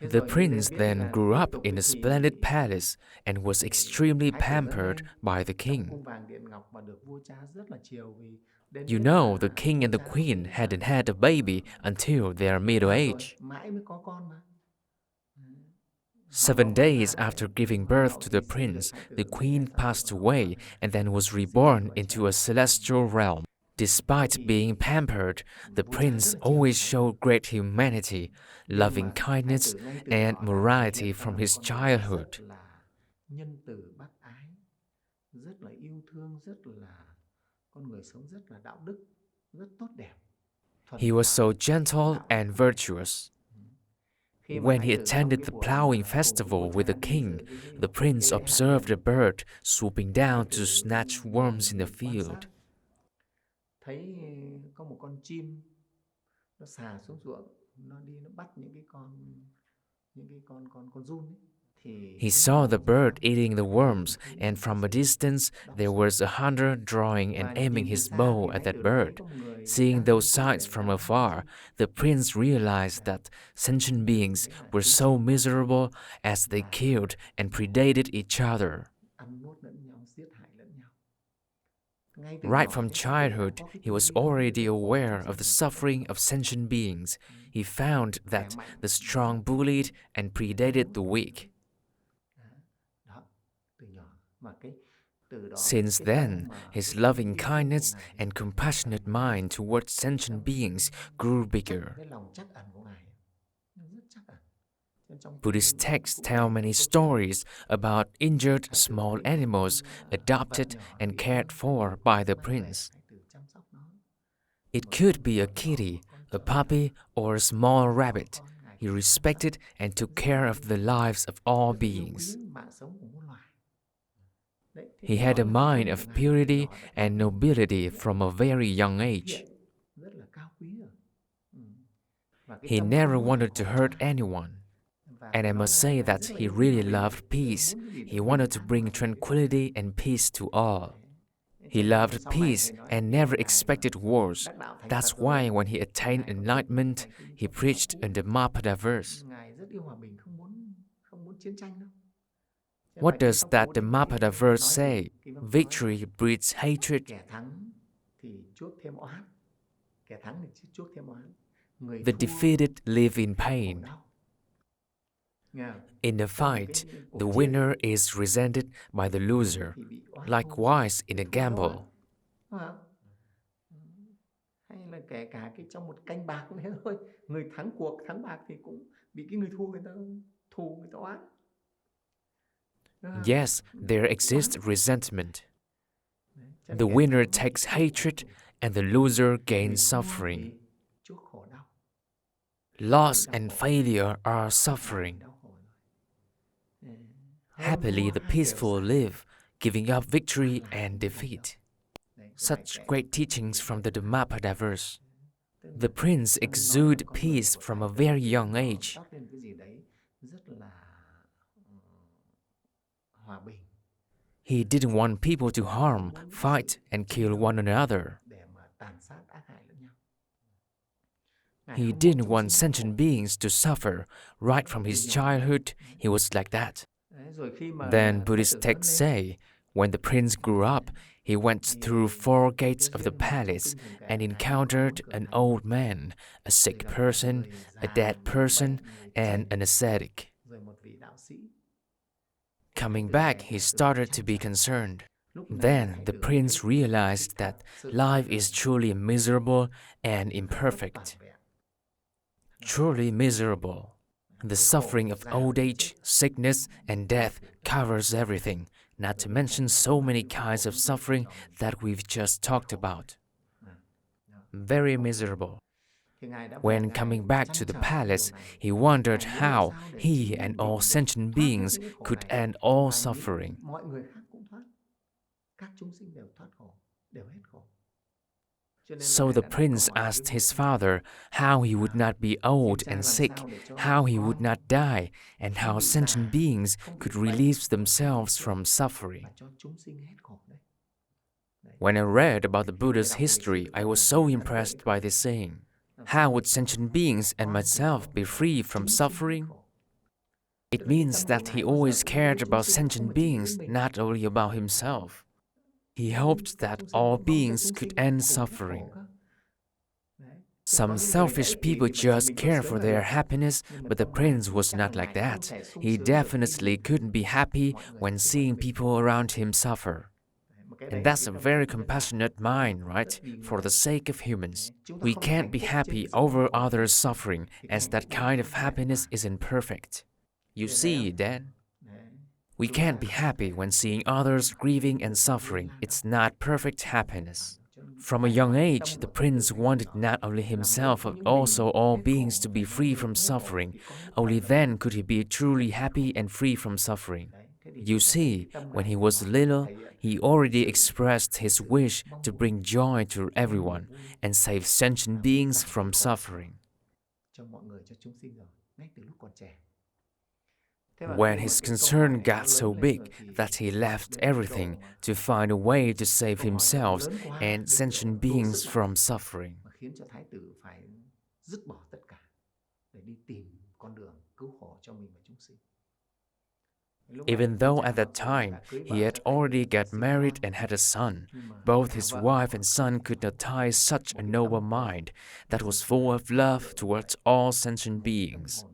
The prince then grew up in a splendid palace and was extremely pampered by the king. You know, the king and the queen hadn't had a baby until their middle age. 7 days after giving birth to the prince, the queen passed away and then was reborn into a celestial realm. Despite being pampered, the prince always showed great humanity, loving kindness, and morality from his childhood. He was so gentle and virtuous. When he attended the plowing festival with the king, the prince observed a bird swooping down to snatch worms in the field. He saw the bird eating the worms, and from a distance there was a hunter drawing and aiming his bow at that bird. Seeing those sights from afar, the prince realized that sentient beings were so miserable as they killed and predated each other. Right from childhood, he was already aware of the suffering of sentient beings. He found that the strong bullied and predated the weak. Since then, his loving kindness and compassionate mind towards sentient beings grew bigger. Buddhist texts tell many stories about injured small animals adopted and cared for by the prince. It could be a kitty, a puppy, or a small rabbit. He respected and took care of the lives of all beings. He had a mind of purity and nobility from a very young age. He never wanted to hurt anyone. And I must say that he really loved peace. He wanted to bring tranquility and peace to all. He loved peace and never expected wars. That's why when he attained enlightenment, he preached in the Mapada verse. What does that the Mapada verse say? Victory breeds hatred. The defeated live in pain. In a fight, the winner is resented by the loser. Likewise in a gamble. Hay là kể cả trong một canh bạc cũng thế thôi. Người thắng cuộc, thắng bạc thì cũng bị cái người thua người ta thù, người ta oán. Yes, there exists resentment. The winner takes hatred and the loser gains suffering. Loss and failure are suffering. Happily the peaceful live, giving up victory and defeat. Such great teachings from the Dhammapada verse. The prince exuded peace from a very young age. He didn't want people to harm, fight, and kill one another. He didn't want sentient beings to suffer. Right from his childhood, he was like that. Then Buddhist texts say, when the prince grew up, he went through 4 gates of the palace and encountered an old man, a sick person, a dead person, and an ascetic. Coming back, he started to be concerned. Then the prince realized that life is truly miserable and imperfect. Truly miserable. The suffering of old age, sickness, and death covers everything, not to mention so many kinds of suffering that we've just talked about. Very miserable. When coming back to the palace, he wondered how he and all sentient beings could end all suffering. So the prince asked his father how he would not be old and sick, how he would not die, and how sentient beings could release themselves from suffering. When I read about the Buddha's history, I was so impressed by this saying. How would sentient beings and myself be free from suffering? It means that he always cared about sentient beings, not only about himself. He hoped that all beings could end suffering. Some selfish people just care for their happiness, but the prince was not like that. He definitely couldn't be happy when seeing people around him suffer. And that's a very compassionate mind, right? For the sake of humans. We can't be happy over others' suffering, as that kind of happiness is imperfect. You see, Dad? We can't be happy when seeing others grieving and suffering. It's not perfect happiness. From a young age, the prince wanted not only himself but also all beings to be free from suffering. Only then could he be truly happy and free from suffering. You see, when he was little, he already expressed his wish to bring joy to everyone and save sentient beings from suffering. When his concern got so big that he left everything to find a way to save himself and sentient beings from suffering. Even though at that time he had already got married and had a son, both his wife and son could not tie such a noble mind that was full of love towards all sentient beings.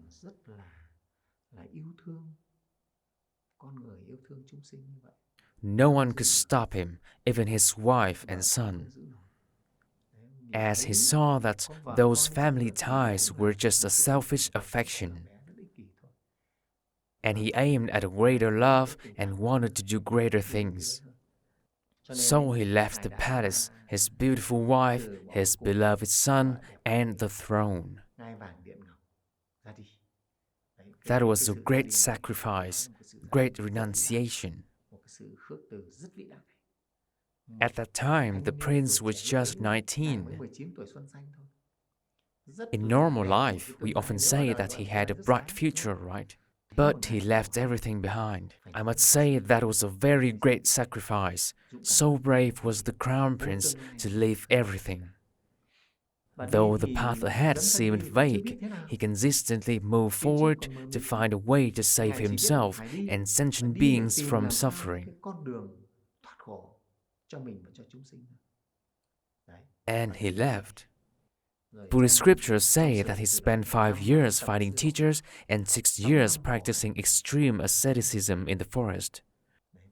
No one could stop him, even his wife and son, as he saw that those family ties were just a selfish affection. And he aimed at a greater love and wanted to do greater things. So he left the palace, his beautiful wife, his beloved son, and the throne. That was a great sacrifice, great renunciation. At that time, the prince was just 19. In normal life, we often say that he had a bright future, right? But he left everything behind. I must say that was a very great sacrifice. So brave was the crown prince to leave everything. Though the path ahead seemed vague, he consistently moved forward to find a way to save himself and sentient beings from suffering. And he left. Buddhist scriptures say that he spent 5 years fighting teachers and 6 years practicing extreme asceticism in the forest.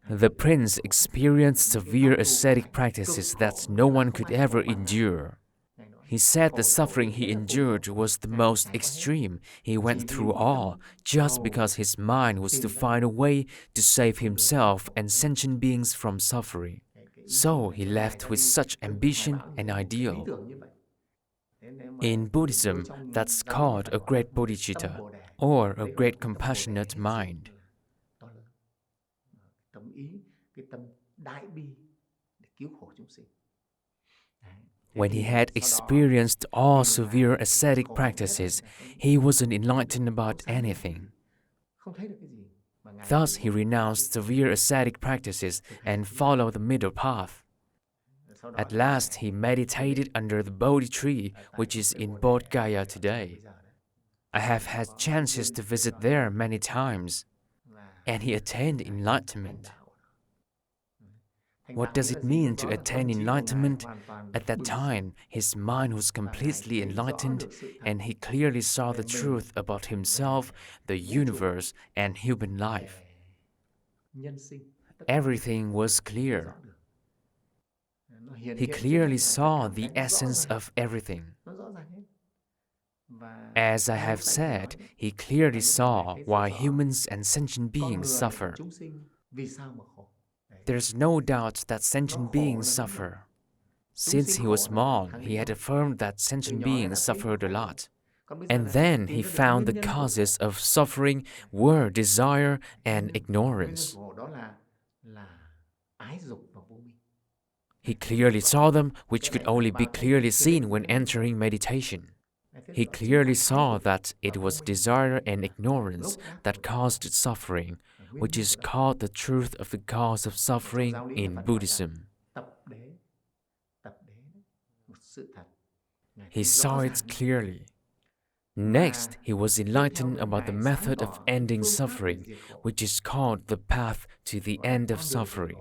The prince experienced severe ascetic practices that no one could ever endure. He said the suffering he endured was the most extreme. He went through all just because his mind was to find a way to save himself and sentient beings from suffering. So he left with such ambition and ideal. In Buddhism, that's called a great bodhicitta, or a great compassionate mind. When he had experienced all severe ascetic practices, he wasn't enlightened about anything. Thus, he renounced severe ascetic practices and followed the middle path. At last, he meditated under the Bodhi tree, which is in Bodh Gaya today. I have had chances to visit there many times, and he attained enlightenment. What does it mean to attain enlightenment? At that time, his mind was completely enlightened, and he clearly saw the truth about himself, the universe, and human life. Everything was clear. He clearly saw the essence of everything. As I have said, he clearly saw why humans and sentient beings suffer. There's no doubt that sentient beings suffer. Since he was small, he had affirmed that sentient beings suffered a lot. And then he found the causes of suffering were desire and ignorance. He clearly saw them, which could only be clearly seen when entering meditation. He clearly saw that it was desire and ignorance that caused suffering, which is called the truth of the cause of suffering in Buddhism. He saw it clearly. Next, he was enlightened about the method of ending suffering, which is called the path to the end of suffering.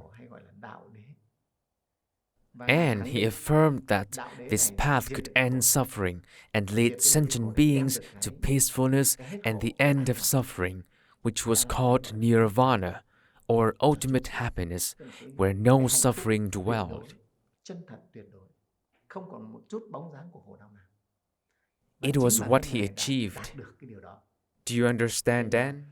And he affirmed that this path could end suffering and lead sentient beings to peacefulness and the end of suffering, which was called nirvana, or ultimate happiness, where no suffering dwelled. It was what he achieved. Do you understand, Dan?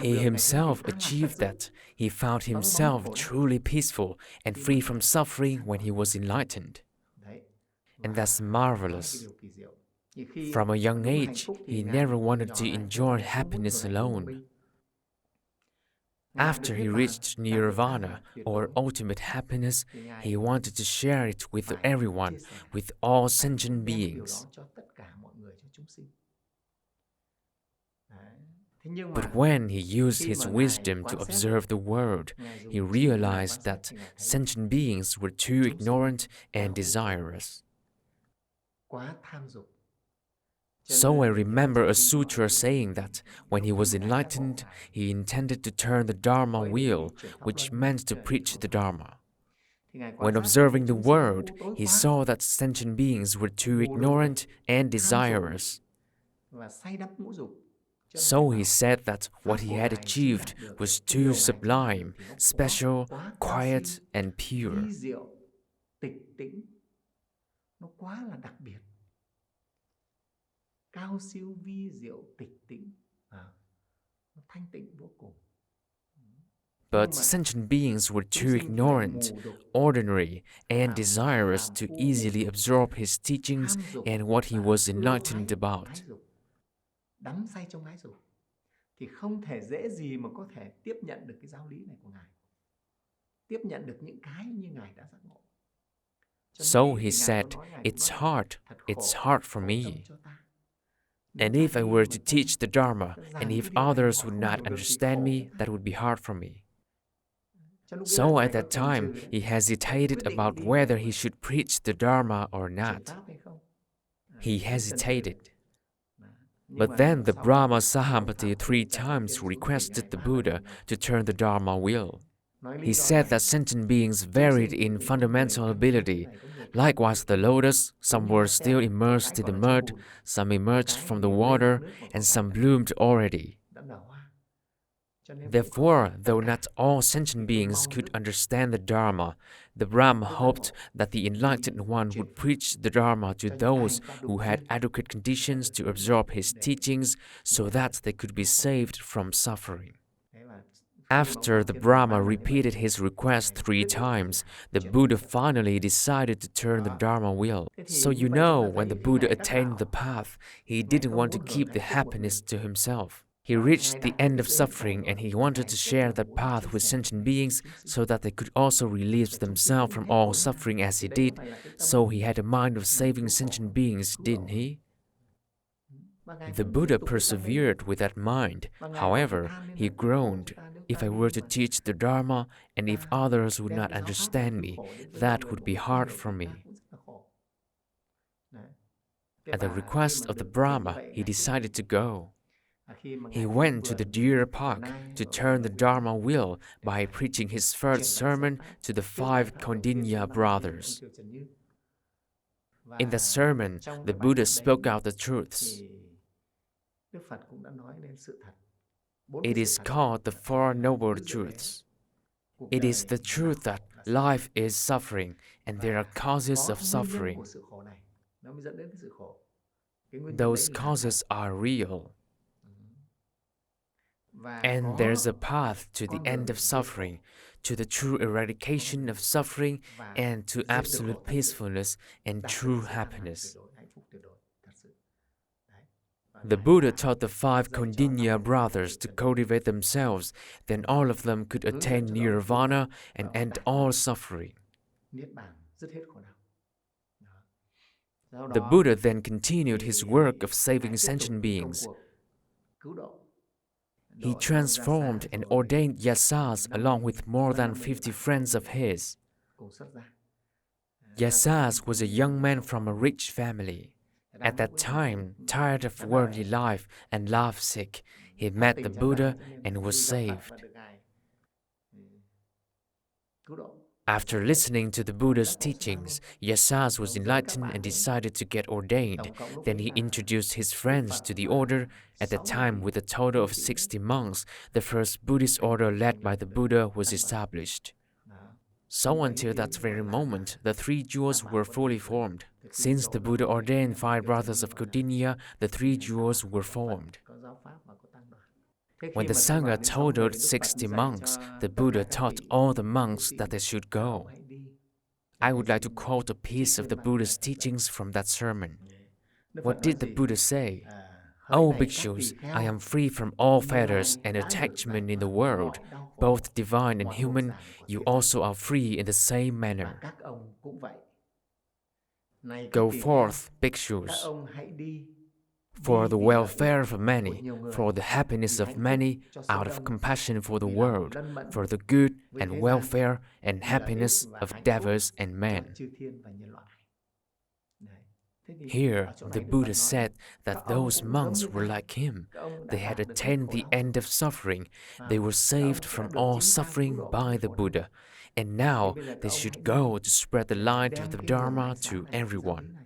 He himself achieved that. He found himself truly peaceful and free from suffering when he was enlightened. And that's marvelous. From a young age, he never wanted to enjoy happiness alone. After he reached nirvana, or ultimate happiness, he wanted to share it with everyone, with all sentient beings. But when he used his wisdom to observe the world, he realized that sentient beings were too ignorant and desirous. So I remember a sutra saying that when he was enlightened, he intended to turn the Dharma wheel, which meant to preach the Dharma. When observing the world, he saw that sentient beings were too ignorant and desirous. So he said that what he had achieved was too sublime, special, quiet, and pure. But sentient beings were too ignorant, ordinary, and desirous to easily absorb his teachings and what he was enlightened about. So he said, it's hard for me. And if I were to teach the Dharma, and if others would not understand me, that would be hard for me. So at that time, he hesitated about whether he should preach the Dharma or not. He hesitated. But then the Brahma Sahampati 3 times requested the Buddha to turn the Dharma wheel. He said that sentient beings varied in fundamental ability. Likewise, the lotus, some were still immersed in the mud, some emerged from the water, and some bloomed already. Therefore, though not all sentient beings could understand the Dharma, the Brahma hoped that the Enlightened One would preach the Dharma to those who had adequate conditions to absorb his teachings so that they could be saved from suffering. After the Brahma repeated his request 3 times, the Buddha finally decided to turn the Dharma wheel. So you know, when the Buddha attained the path, he didn't want to keep the happiness to himself. He reached the end of suffering and he wanted to share that path with sentient beings so that they could also release themselves from all suffering as he did. So he had a mind of saving sentient beings, didn't he? The Buddha persevered with that mind. However, he groaned, "If I were to teach the Dharma, and if others would not understand me, that would be hard for me." At the request of the Brahma, he decided to go. He went to the deer park to turn the Dharma wheel by preaching his first sermon to the 5 Kaundinya brothers. In the sermon, the Buddha spoke out the truths. It is called the 4 Noble Truths. It is the truth that life is suffering and there are causes of suffering. Those causes are real. And there's a path to the end of suffering, to the true eradication of suffering, and to absolute peacefulness and true happiness. The Buddha taught the 5 Kaundinya brothers to cultivate themselves, then all of them could attain nirvana and end all suffering. The Buddha then continued his work of saving sentient beings. He transformed and ordained Yasas along with more than 50 friends of his. Yasas was a young man from a rich family. At that time, tired of worldly life and love-sick, he met the Buddha and was saved. After listening to the Buddha's teachings, Yasas was enlightened and decided to get ordained. Then he introduced his friends to the order. At the time, with a total of 60 monks, the first Buddhist order led by the Buddha was established. So until that very moment, the 3 jewels were fully formed. Since the Buddha ordained 5 brothers of Kaundinya, the 3 jewels were formed. When the Sangha totaled 60 monks, the Buddha taught all the monks that they should go. I would like to quote a piece of the Buddha's teachings from that sermon. What did the Buddha say? "O bhikshus, I am free from all fetters and attachment in the world, both divine and human. You also are free in the same manner. Go forth, bhikshus, for the welfare of many, for the happiness of many, out of compassion for the world, for the good and welfare and happiness of devas and men." Here, the Buddha said that those monks were like him. They had attained the end of suffering. They were saved from all suffering by the Buddha. And now they should go to spread the light of the Dharma to everyone.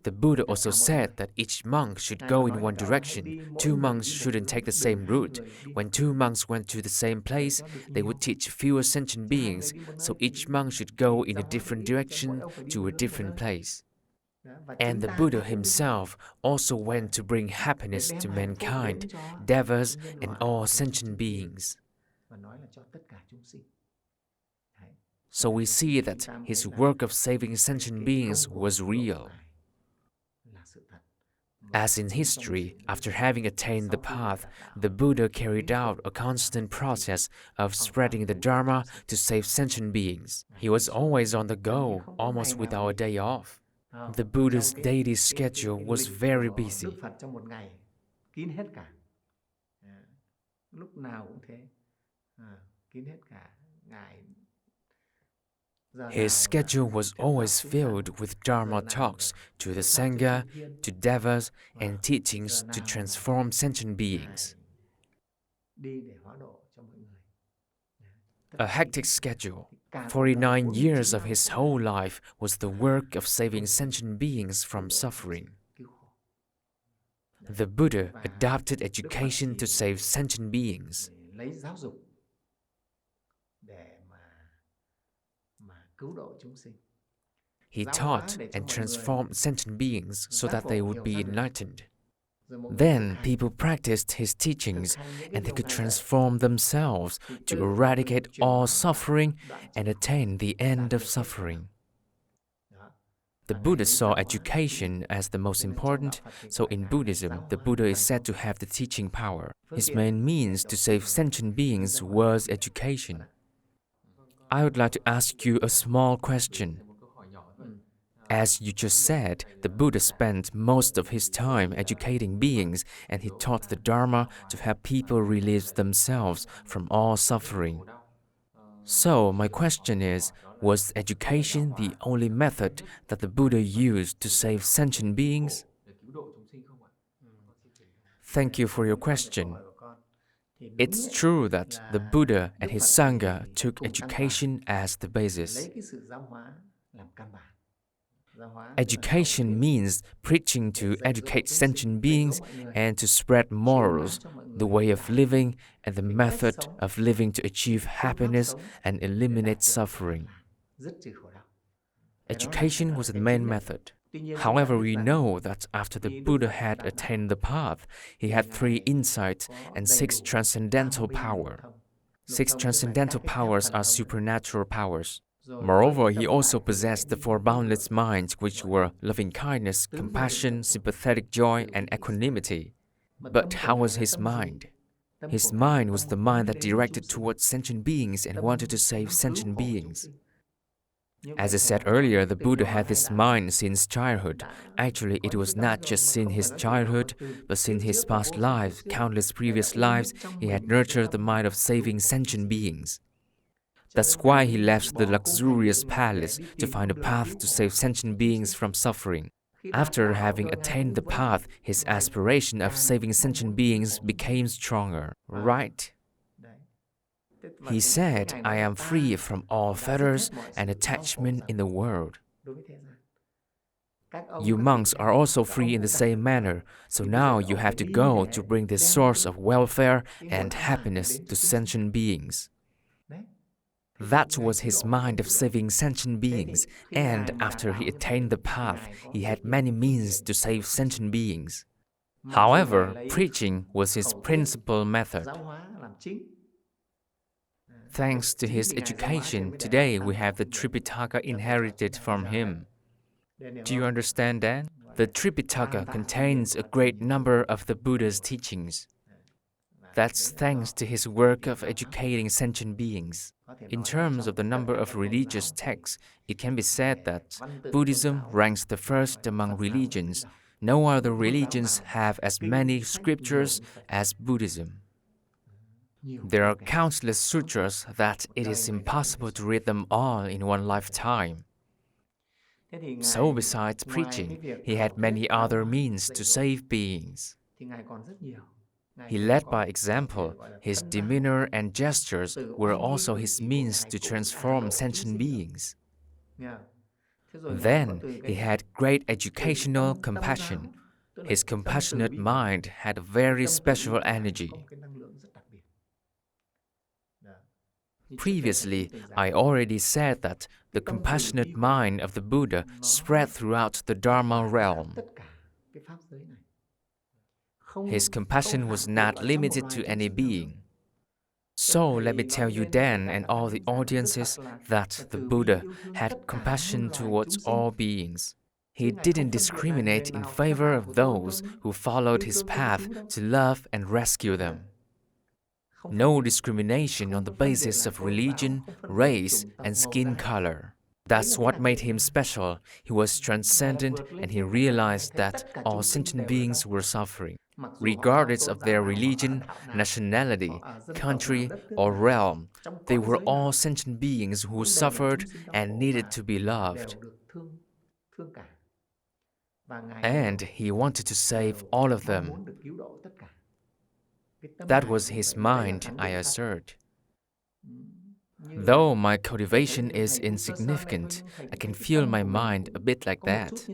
The Buddha also said that each monk should go in one direction. 2 monks shouldn't take the same route. When 2 monks went to the same place, they would teach fewer sentient beings, so each monk should go in a different direction to a different place. And the Buddha himself also went to bring happiness to mankind, devas, and all sentient beings. So we see that his work of saving sentient beings was real. As in history, after having attained the path, the Buddha carried out a constant process of spreading the Dharma to save sentient beings. He was always on the go, almost without a day off. The Buddha's Trong daily schedule was lịch very của Đức busy. Phật trong một ngày kín hết cả. Lúc nào cũng thế, kín hết cả. Ngài His schedule was always filled with Dharma talks to the Sangha, to devas, and teachings to transform sentient beings. đi để hóa độ cho mọi người. A hectic schedule. 49 years of his whole life was the work of saving sentient beings from suffering. The Buddha adopted education to save sentient beings. Lấy giáo dục để mà cứu độ chúng sinh. He taught and transformed sentient beings so that they would be enlightened. Then people practiced his teachings and they could transform themselves to eradicate all suffering and attain the end of suffering. The Buddha saw education as the most important, so in Buddhism, the Buddha is said to have the teaching power. His main means to save sentient beings was education. I would like to ask you a small question. As you just said, the Buddha spent most of his time educating beings and he taught the Dharma to help people release themselves from all suffering. So, my question is, was education the only method that the Buddha used to save sentient beings? Thank you for your question. It's true that the Buddha and his Sangha took education as the basis. Education means preaching to educate sentient beings and to spread morals, the way of living, and the method of living to achieve happiness and eliminate suffering. Education was the main method. However, we know that after the Buddha had attained the path, he had 3 insights and 6 transcendental powers. 6 transcendental powers are supernatural powers. Moreover, he also possessed the 4 boundless minds, which were loving-kindness, compassion, sympathetic joy, and equanimity. But how was his mind? His mind was the mind that directed towards sentient beings and wanted to save sentient beings. As I said earlier, the Buddha had this mind since childhood. Actually, it was not just since his childhood, but since his past lives, countless previous lives, he had nurtured the mind of saving sentient beings. That's why he left the luxurious palace to find a path to save sentient beings from suffering. After having attained the path, his aspiration of saving sentient beings became stronger, right? He said, I am free from all fetters and attachment in the world. You monks are also free in the same manner, so now you have to go to bring this source of welfare and happiness to sentient beings. That was his mind of saving sentient beings, and after he attained the path, he had many means to save sentient beings. However, preaching was his principal method. Thanks to his education, today we have the Tripitaka inherited from him. Do you understand that? The Tripitaka contains a great number of the Buddha's teachings. That's thanks to his work of educating sentient beings. In terms of the number of religious texts, it can be said that Buddhism ranks the first among religions. No other religions have as many scriptures as Buddhism. There are countless sutras that it is impossible to read them all in one lifetime. So besides preaching, he had many other means to save beings. He led by example. His demeanor and gestures were also his means to transform sentient beings. Then he had great educational compassion. His compassionate mind had a very special energy. Previously, I already said that the compassionate mind of the Buddha spread throughout the Dharma realm. His compassion was not limited to any being. So let me tell you then and all the audiences that the Buddha had compassion towards all beings. He didn't discriminate in favor of those who followed his path to love and rescue them. No discrimination on the basis of religion, race, and skin color. That's what made him special. He was transcendent and he realized that all sentient beings were suffering, regardless of their religion, nationality, country, or realm. They were all sentient beings who suffered and needed to be loved. And he wanted to save all of them. That was his mind, I assert. Though my cultivation is insignificant, I can feel my mind a bit like that.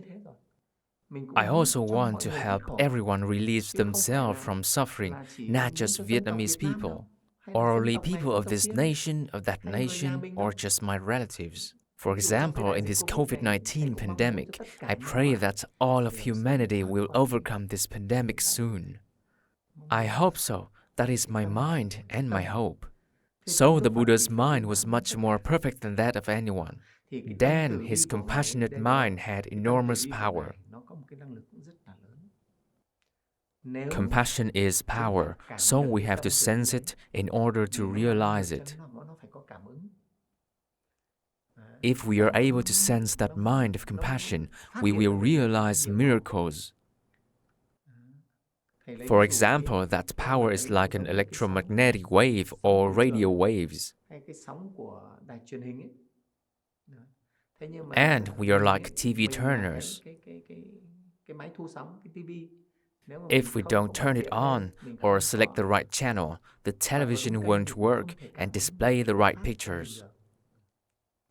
I also want to help everyone release themselves from suffering, not just Vietnamese people, or only people of this nation, of that nation, or just my relatives. For example, in this COVID-19 pandemic, I pray that all of humanity will overcome this pandemic soon. I hope so. That is my mind and my hope. So the Buddha's mind was much more perfect than that of anyone. Then his compassionate mind had enormous power. Compassion is power, so we have to sense it in order to realize it. If we are able to sense that mind of compassion, we will realize miracles. For example, that power is like an electromagnetic wave or radio waves. And we are like TV turners. If we don't turn it on or select the right channel, the television won't work and display the right pictures.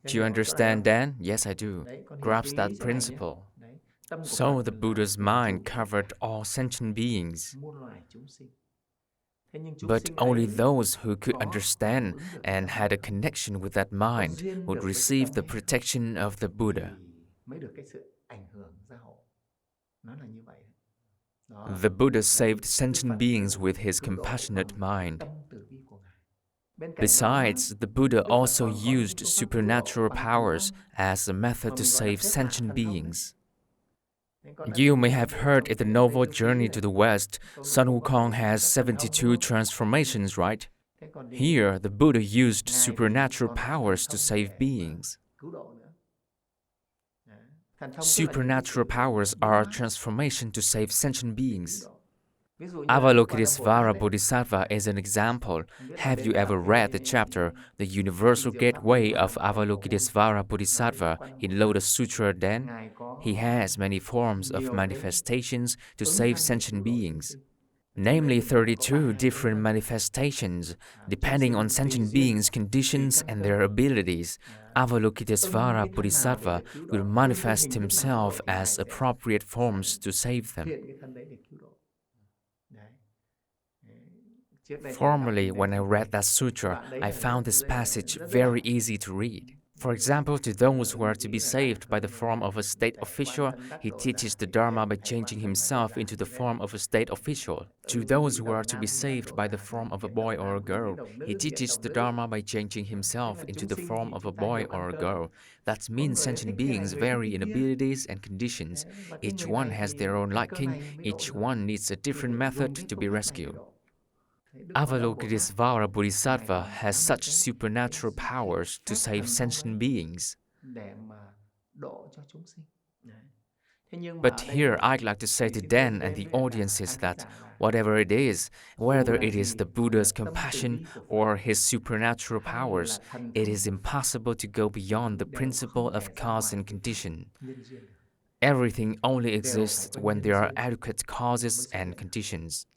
Do you understand, Dan? Yes, I do. Grasp that principle. So the Buddha's mind covered all sentient beings. But only those who could understand and had a connection with that mind would receive the protection of the Buddha. The Buddha saved sentient beings with his compassionate mind. Besides, the Buddha also used supernatural powers as a method to save sentient beings. You may have heard in the novel Journey to the West, Sun Wukong has 72 transformations, right? Here, the Buddha used supernatural powers to save beings. Supernatural powers are a transformation to save sentient beings. Avalokitesvara Bodhisattva is an example. Have you ever read the chapter, The Universal Gateway of Avalokitesvara Bodhisattva in Lotus Sutra then? He has many forms of manifestations to save sentient beings. Namely 32 different manifestations, depending on sentient beings' conditions and their abilities. Avalokitesvara Bodhisattva will manifest himself as appropriate forms to save them. Formerly, when I read that sutra, I found this passage very easy to read. For example, to those who are to be saved by the form of a state official, he teaches the Dharma by changing himself into the form of a state official. To those who are to be saved by the form of a boy or a girl, he teaches the Dharma by changing himself into the form of a boy or a girl. That means sentient beings vary in abilities and conditions. Each one has their own liking, each one needs a different method to be rescued. Avalokitesvara Bodhisattva has such supernatural powers to save sentient beings. But here I'd like to say to Dan and the audiences that whatever it is, whether it is the Buddha's compassion or his supernatural powers, it is impossible to go beyond the principle of cause and condition. Everything only exists when there are adequate causes and conditions.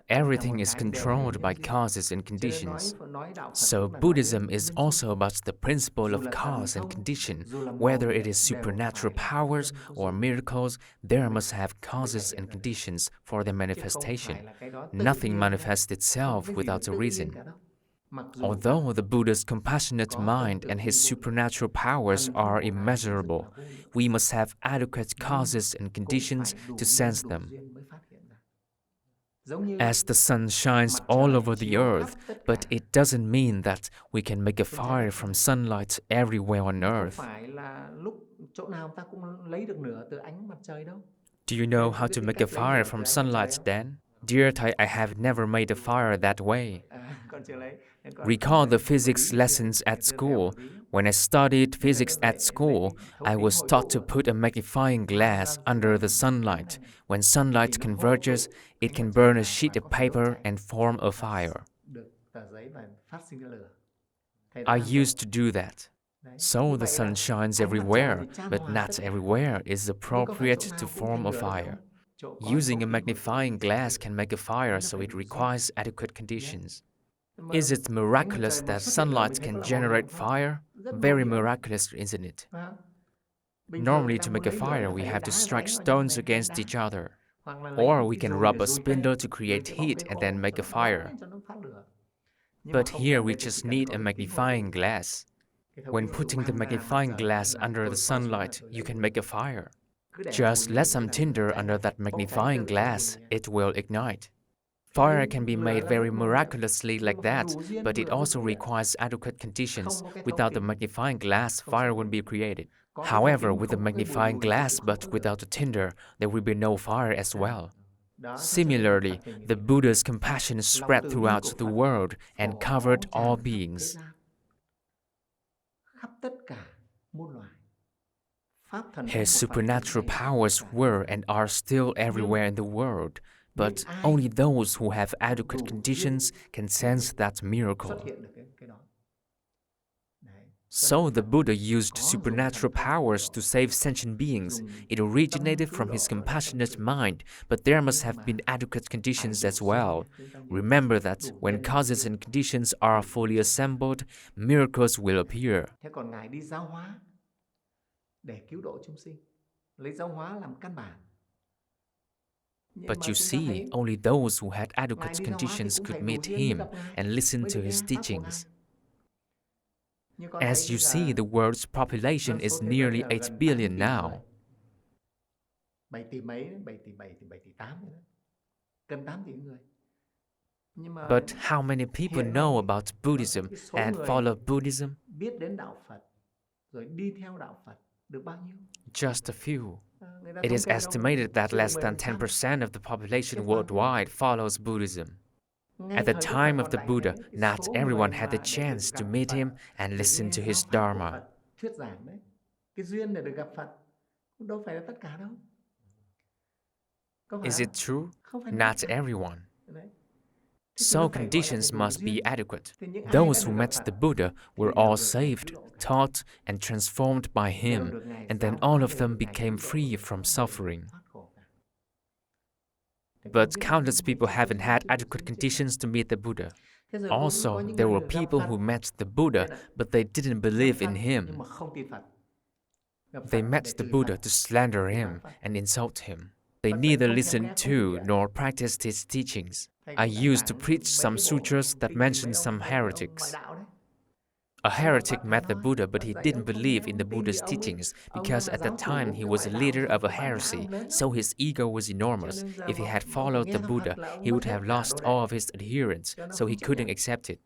Everything is controlled by causes and conditions. So Buddhism is also about the principle of cause and condition. Whether it is supernatural powers or miracles, there must have causes and conditions for their manifestation. Nothing manifests itself without a reason. Although the Buddha's compassionate mind and his supernatural powers are immeasurable, we must have adequate causes and conditions to sense them. As the sun shines all over the earth, but it doesn't mean that we can make a fire from sunlight everywhere on earth. Do you know how to make a fire from sunlight then? Dear Thay, I have never made a fire that way. Con chưa lấy. Recall the physics lessons at school. When I studied physics at school, I was taught to put a magnifying glass under the sunlight. When sunlight converges, it can burn a sheet of paper and form a fire. I used to do that. So the sun shines everywhere, but not everywhere is appropriate to form a fire. Using a magnifying glass can make a fire, so it requires adequate conditions. Is it miraculous that sunlight can generate fire? Very miraculous, isn't it? Normally, to make a fire, we have to strike stones against each other. Or we can rub a spindle to create heat and then make a fire. But here we just need a magnifying glass. When putting the magnifying glass under the sunlight, you can make a fire. Just let some tinder under that magnifying glass, it will ignite. Fire can be made very miraculously like that, but it also requires adequate conditions. Without the magnifying glass, fire won't be created. However, with the magnifying glass but without the tinder, there will be no fire as well. Similarly, the Buddha's compassion spread throughout the world and covered all beings. His supernatural powers were and are still everywhere in the world, but only those who have adequate conditions can sense that miracle. So the Buddha used supernatural powers to save sentient beings. It originated from his compassionate mind, but there must have been adequate conditions as well. Remember that when causes and conditions are fully assembled, miracles will appear. But you see, only those who had adequate conditions could meet him and listen to his teachings. As you see, the world's population is nearly 8 billion now. But how many people know about Buddhism and follow Buddhism? Just a few. It is estimated that less than 10% of the population worldwide follows Buddhism. At the time of the Buddha, not everyone had the chance to meet him and listen to his Dharma. Is it true? Not everyone. So conditions must be adequate. Those who met the Buddha were all saved, taught, and transformed by him, and then all of them became free from suffering. But countless people haven't had adequate conditions to meet the Buddha. Also, there were people who met the Buddha, but they didn't believe in him. They met the Buddha to slander him and insult him. They neither listened to nor practiced his teachings. I used to preach some sutras that mentioned some heretics. A heretic met the Buddha, but he didn't believe in the Buddha's teachings because at that time he was a leader of a heresy, so his ego was enormous. If he had followed the Buddha, he would have lost all of his adherents, so he couldn't accept it.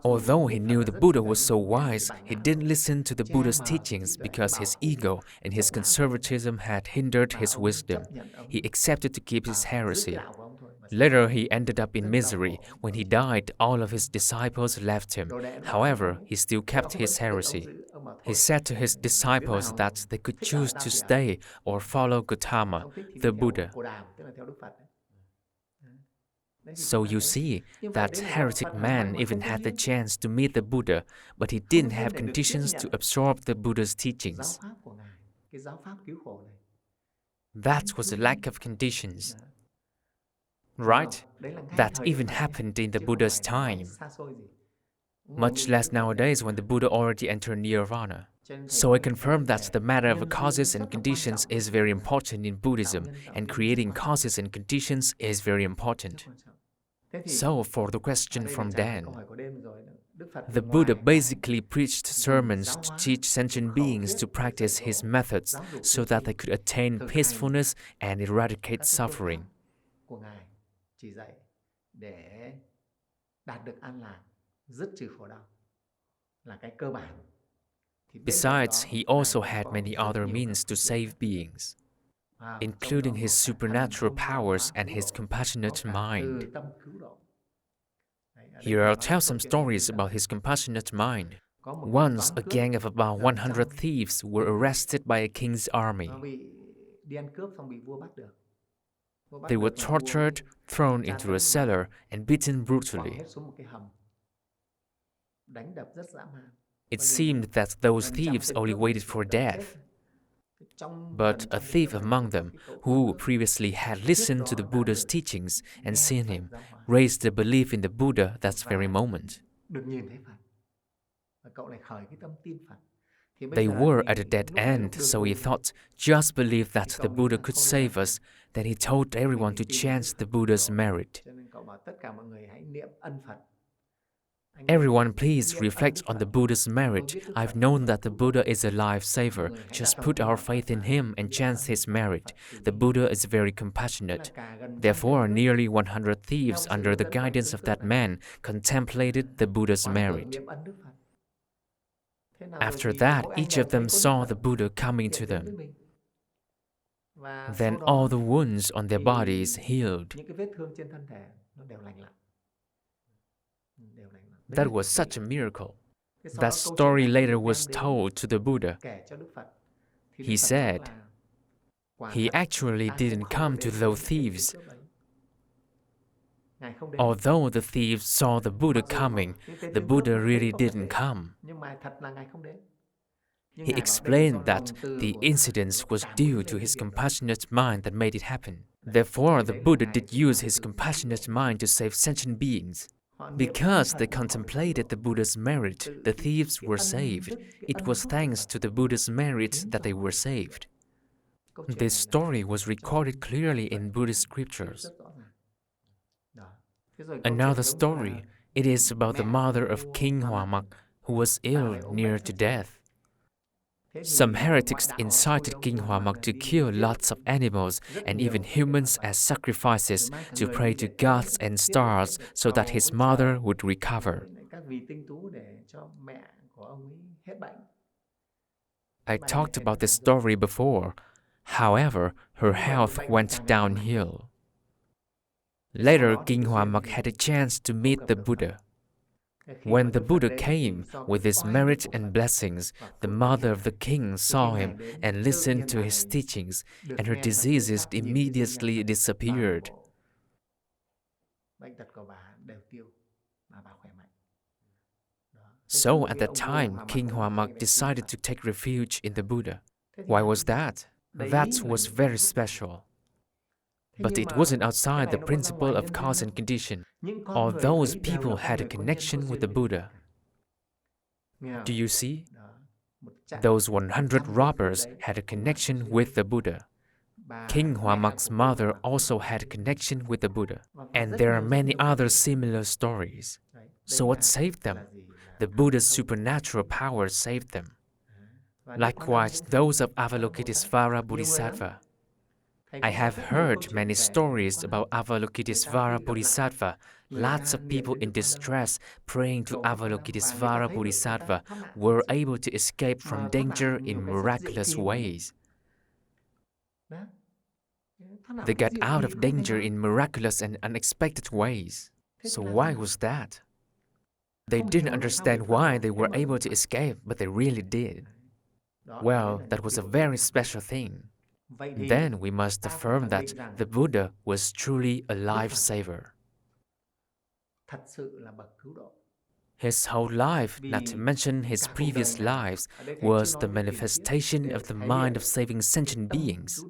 Although he knew the Buddha was so wise, he didn't listen to the Buddha's teachings because his ego and his conservatism had hindered his wisdom. He accepted to keep his heresy. Later, he ended up in misery. When he died, all of his disciples left him. However, he still kept his heresy. He said to his disciples that they could choose to stay or follow Gautama, the Buddha. So you see, that heretic man even had the chance to meet the Buddha, but he didn't have conditions to absorb the Buddha's teachings. That was a lack of conditions. Right? That even happened in the Buddha's time. Much less nowadays when the Buddha already entered Nirvana. So I confirm that the matter of causes and conditions is very important in Buddhism, and creating causes and conditions is very important. So for the question from Dan, the Buddha basically preached sermons to teach sentient beings to practice his methods so that they could attain peacefulness and eradicate suffering. Besides, he also had many other means to save beings. including his supernatural powers and his compassionate mind. Here I'll tell some stories about his compassionate mind. Once, a gang of about 100 thieves were arrested by a king's army. They were tortured, thrown into a cellar, and beaten brutally. It seemed that those thieves only waited for death. But a thief among them, who previously had listened to the Buddha's teachings and seen him, raised the belief in the Buddha that very moment. They were at a dead end, so he thought, just believe that the Buddha could save us. Then he told everyone to chant the Buddha's merit. Everyone, please reflect on the Buddha's merit. I've known that the Buddha is a lifesaver. Just put our faith in him and chant his merit. The Buddha is very compassionate. Therefore, nearly 100 thieves, under the guidance of that man, contemplated the Buddha's merit. After that, each of them saw the Buddha coming to them. Then all the wounds on their bodies healed. That was such a miracle. That story later was told to the Buddha. He said, he actually didn't come to those thieves. Although the thieves saw the Buddha coming, the Buddha really didn't come. He explained that the incident was due to his compassionate mind that made it happen. Therefore, the Buddha did use his compassionate mind to save sentient beings. Because they contemplated the Buddha's merit, the thieves were saved. It was thanks to the Buddha's merit that they were saved. This story was recorded clearly in Buddhist scriptures. Another story, it is about the mother of King Hwamak, who was ill near to death. Some heretics incited King Hwamak to kill lots of animals and even humans as sacrifices to pray to gods and stars so that his mother would recover. I talked about this story before. However, her health went downhill. Later, King Hwamak had a chance to meet the Buddha. When the Buddha came with his merit and blessings, the mother of the king saw him and listened to his teachings, and her diseases immediately disappeared. So at that time, King Hwamak decided to take refuge in the Buddha. Why was that? That was very special. But it wasn't outside the principle of cause and condition. All those people had a connection with the Buddha. Do you see? Those 100 robbers had a connection with the Buddha. King Hwamak's mother also had a connection with the Buddha. And there are many other similar stories. So what saved them? The Buddha's supernatural power saved them. Likewise, those of Avalokitesvara Bodhisattva. I have heard many stories about Avalokitesvara Bodhisattva. Lots of people in distress praying to Avalokitesvara Bodhisattva were able to escape from danger in miraculous ways. They got out of danger in miraculous and unexpected ways. So why was that? They didn't understand why they were able to escape, but they really did. Well, that was a very special thing. Then we must affirm that the Buddha was truly a lifesaver. His whole life, not to mention his previous lives, was the manifestation of the mind of saving sentient beings.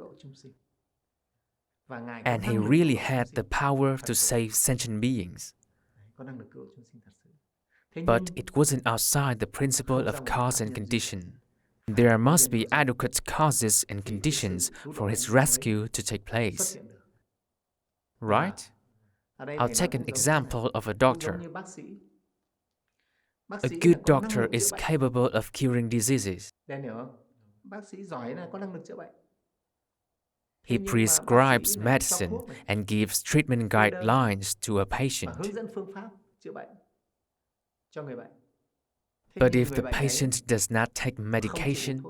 And he really had the power to save sentient beings. But it wasn't outside the principle of cause and condition. There must be adequate causes and conditions for his rescue to take place. Right? I'll take an example of a doctor. A good doctor is capable of curing diseases. He prescribes medicine and gives treatment guidelines to a patient. But if the patient does not take medication,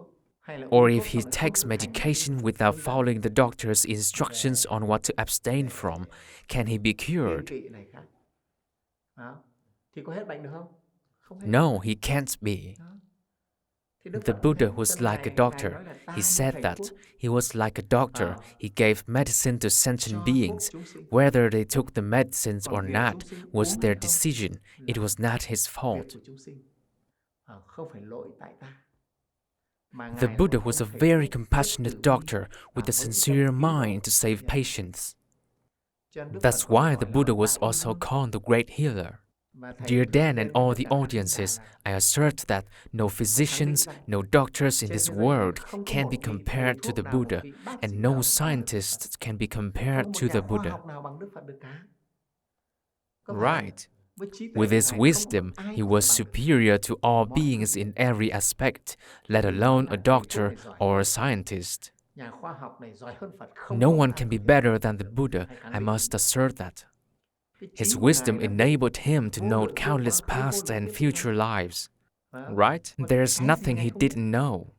or if he takes medication without following the doctor's instructions on what to abstain from, can he be cured? No, he can't be. The Buddha was like a doctor. He said that he was like a doctor. He gave medicine to sentient beings. Whether they took the medicines or not was their decision. It was not his fault. The Buddha was a very compassionate doctor with a sincere mind to save patients. That's why the Buddha was also called the Great Healer. Dear Dan and all the audiences, I assert that no physicians, no doctors in this world can be compared to the Buddha, and no scientists can be compared to the Buddha. Right. With his wisdom, he was superior to all beings in every aspect, let alone a doctor or a scientist. No one can be better than the Buddha, I must assert that. His wisdom enabled him to know countless past and future lives. Right? There's nothing he didn't know.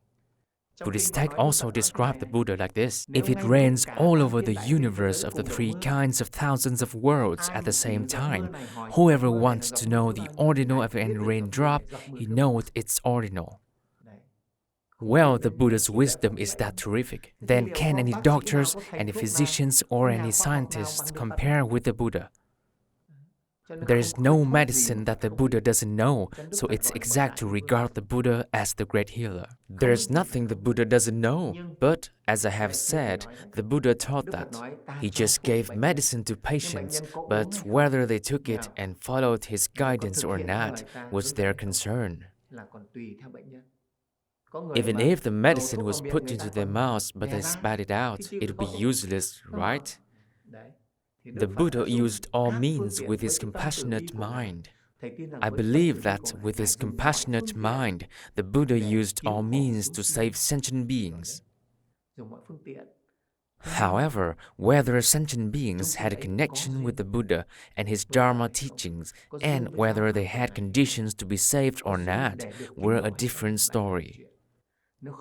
Buddhist Thich also described the Buddha like this: if it rains all over the universe of the three kinds of thousands of worlds at the same time, whoever wants to know the ordinal of any raindrop, he knows its ordinal. Well, the Buddha's wisdom is that terrific. Then can any doctors, any physicians, or any scientists compare with the Buddha? There is no medicine that the Buddha doesn't know, so it's exact to regard the Buddha as the great healer. There is nothing the Buddha doesn't know, but, as I have said, the Buddha taught that. He just gave medicine to patients, but whether they took it and followed his guidance or not was their concern. Even if the medicine was put into their mouths but they spat it out, it would be useless, right? The Buddha used all means with his compassionate mind. I believe that with his compassionate mind, the Buddha used all means to save sentient beings. However, whether sentient beings had a connection with the Buddha and his Dharma teachings, and whether they had conditions to be saved or not, were a different story.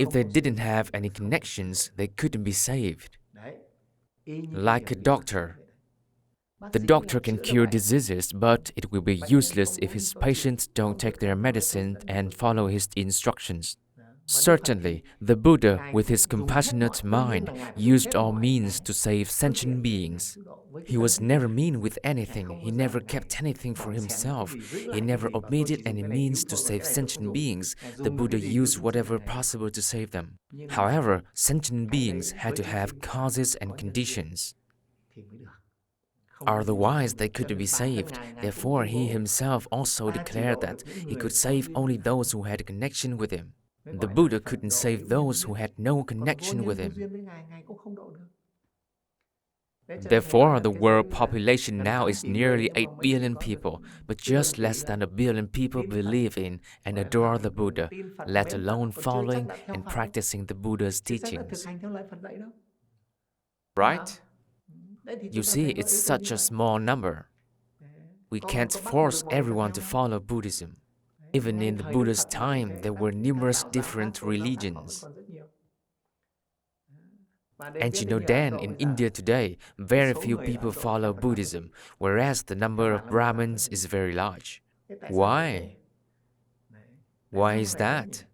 If they didn't have any connections, they couldn't be saved. Like a doctor. The doctor can cure diseases, but it will be useless if his patients don't take their medicine and follow his instructions. Certainly, the Buddha, with his compassionate mind, used all means to save sentient beings. He was never mean with anything, he never kept anything for himself, he never omitted any means to save sentient beings. The Buddha used whatever possible to save them. However, sentient beings had to have causes and conditions. Otherwise, they couldn't be saved. Therefore, he himself also declared that he could save only those who had a connection with him. The Buddha couldn't save those who had no connection with him. Therefore, the world population now is nearly 8 billion people, but just less than 1 billion people believe in and adore the Buddha, let alone following and practicing the Buddha's teachings. Right? You see, it's such a small number. We can't force everyone to follow Buddhism. Even in the Buddha's time, there were numerous different religions. And you know, Dan, in India today, very few people follow Buddhism, whereas the number of Brahmins is very large. Why? Why is that?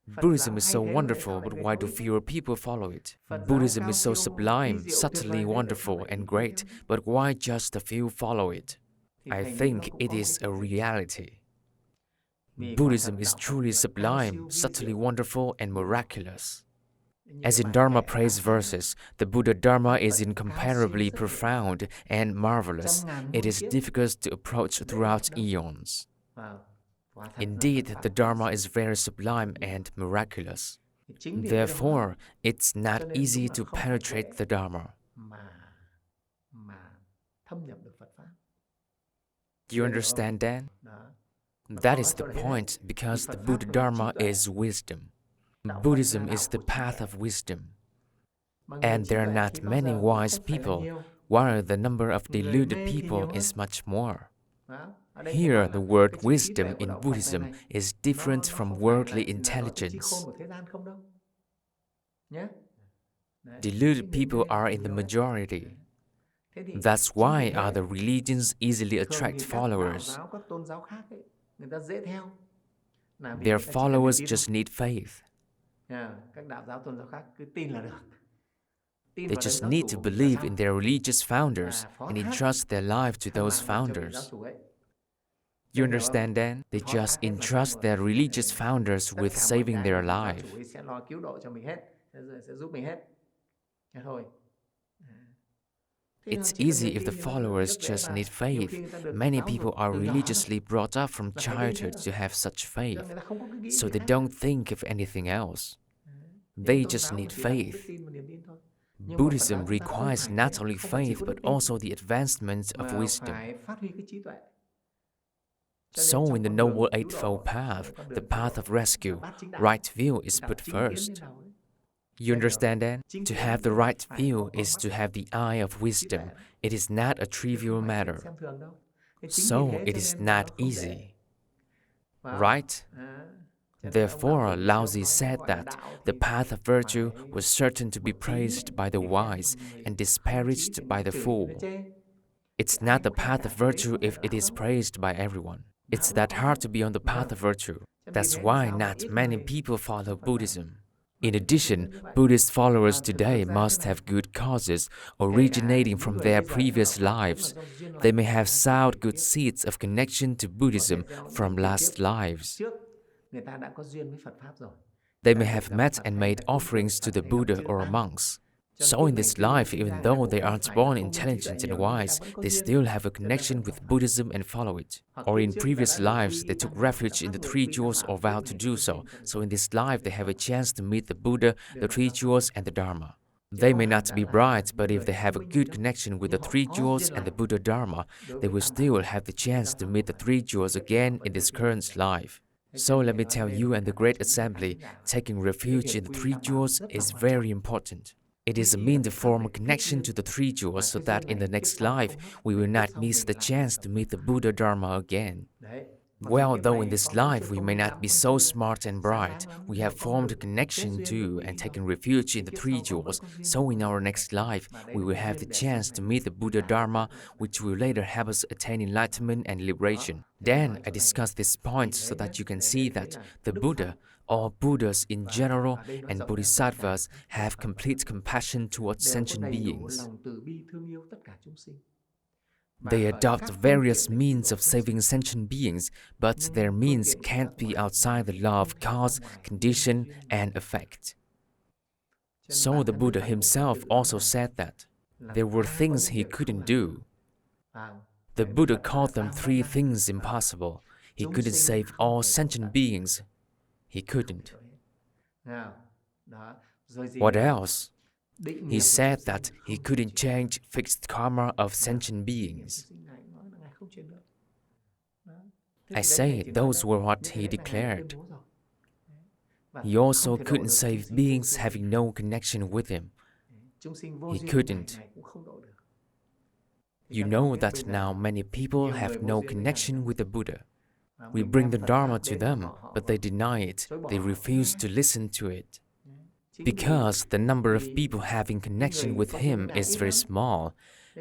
Buddhism is so wonderful, but why do fewer people follow it? Buddhism is so sublime, subtly wonderful and great, but why just a few follow it? I think it is a reality. Buddhism is truly sublime, subtly wonderful and miraculous. As in Dharma praise verses, the Buddha Dharma is incomparably profound and marvelous. It is difficult to approach throughout eons. Indeed, the Dharma is very sublime and miraculous. Therefore, it's not easy to penetrate the Dharma. Do you understand that? That is the point, because the Buddha Dharma is wisdom. Buddhism is the path of wisdom. And there are not many wise people, while the number of deluded people is much more. Here, the word wisdom in Buddhism is different from worldly intelligence. nhé. Đấy. Deluded people are in the majority. Thế thì That's chính why vì thế, other religions easily thường attract thì các đạo followers. giáo, các tôn giáo khác ấy, người ta dễ theo là vì Their người ta chỉ cần niềm followers tin just thôi. need faith. Các đạo giáo tôn giáo khác cứ tin là được. Tin They vào đấng just giáo need chủ to là believe xong. in their religious founders Và phó and thác entrust their life to sang those mạng cho vị giáo founders. chủ ấy. You Em hiểu không? understand then? They Phó just thác hết là xong entrust rồi. their religious founders Tất with cả mọi saving cái their là vị giáo life. chủ ấy sẽ lo cứu độ cho mình hết, sẽ giúp mình hết. Thế thôi. It's easy if the followers just need faith. Many people are religiously brought up from childhood to have such faith, so they don't think of anything else. They just need faith. Buddhism requires not only faith but also the advancement of wisdom. So in the Noble Eightfold Path, the path of rescue, right view is put first. You understand then? To have the right view is to have the eye of wisdom. It is not a trivial matter. So it is not easy. Right? Therefore, Lao Tzu said that the path of virtue was certain to be praised by the wise and disparaged by the fool. It's not the path of virtue if it is praised by everyone. It's that hard to be on the path of virtue. That's why not many people follow Buddhism. In addition, Buddhist followers today must have good causes originating from their previous lives. They may have sowed good seeds of connection to Buddhism from last lives. They may have met and made offerings to the Buddha or monks. So in this life, even though they aren't born intelligent and wise, they still have a connection with Buddhism and follow it. Or in previous lives, they took refuge in the Three Jewels or vowed to do so. So in this life, they have a chance to meet the Buddha, the Three Jewels, and the Dharma. They may not be bright, but if they have a good connection with the Three Jewels and the Buddha Dharma, they will still have the chance to meet the Three Jewels again in this current life. So let me tell you and the Great Assembly, taking refuge in the Three Jewels is very important. It is a means to form a connection to the Three Jewels so that in the next life we will not miss the chance to meet the Buddha Dharma again. Well, though in this life we may not be so smart and bright, we have formed a connection to and taken refuge in the Three Jewels, so in our next life we will have the chance to meet the Buddha Dharma, which will later help us attain enlightenment and liberation. Then I discuss this point so that you can see that the Buddha, or Buddhas in general, and Bodhisattvas have complete compassion towards sentient beings. They adopt various means of saving sentient beings, but their means can't be outside the law of cause, condition, and effect. So the Buddha himself also said that there were things he couldn't do. The Buddha called them three things impossible. He couldn't save all sentient beings. He couldn't. What else? He said that he couldn't change fixed karma of sentient beings. I say those were what he declared. He also couldn't save beings having no connection with him. He couldn't. You know that now many people have no connection with the Buddha. We bring the Dharma to them, but they deny it. They refuse to listen to it. Because the number of people having connection with him is very small,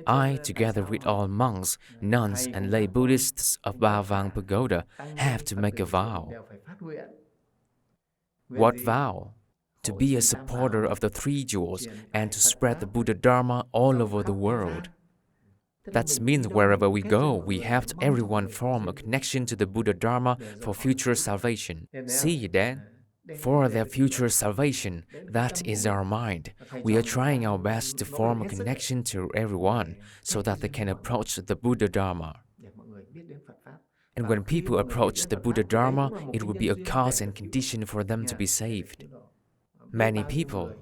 I, together with all monks, nuns, and lay Buddhists of Ba Vang Pagoda, have to make a vow. What vow? To be a supporter of the Three Jewels and to spread the Buddha Dharma all over the world. That means wherever we go, we help everyone form a connection to the Buddha Dharma for future salvation. See, then? For their future salvation, that is our mind. We are trying our best to form a connection to everyone so that they can approach the Buddha Dharma. And when people approach the Buddha Dharma, it will be a cause and condition for them to be saved. Many people,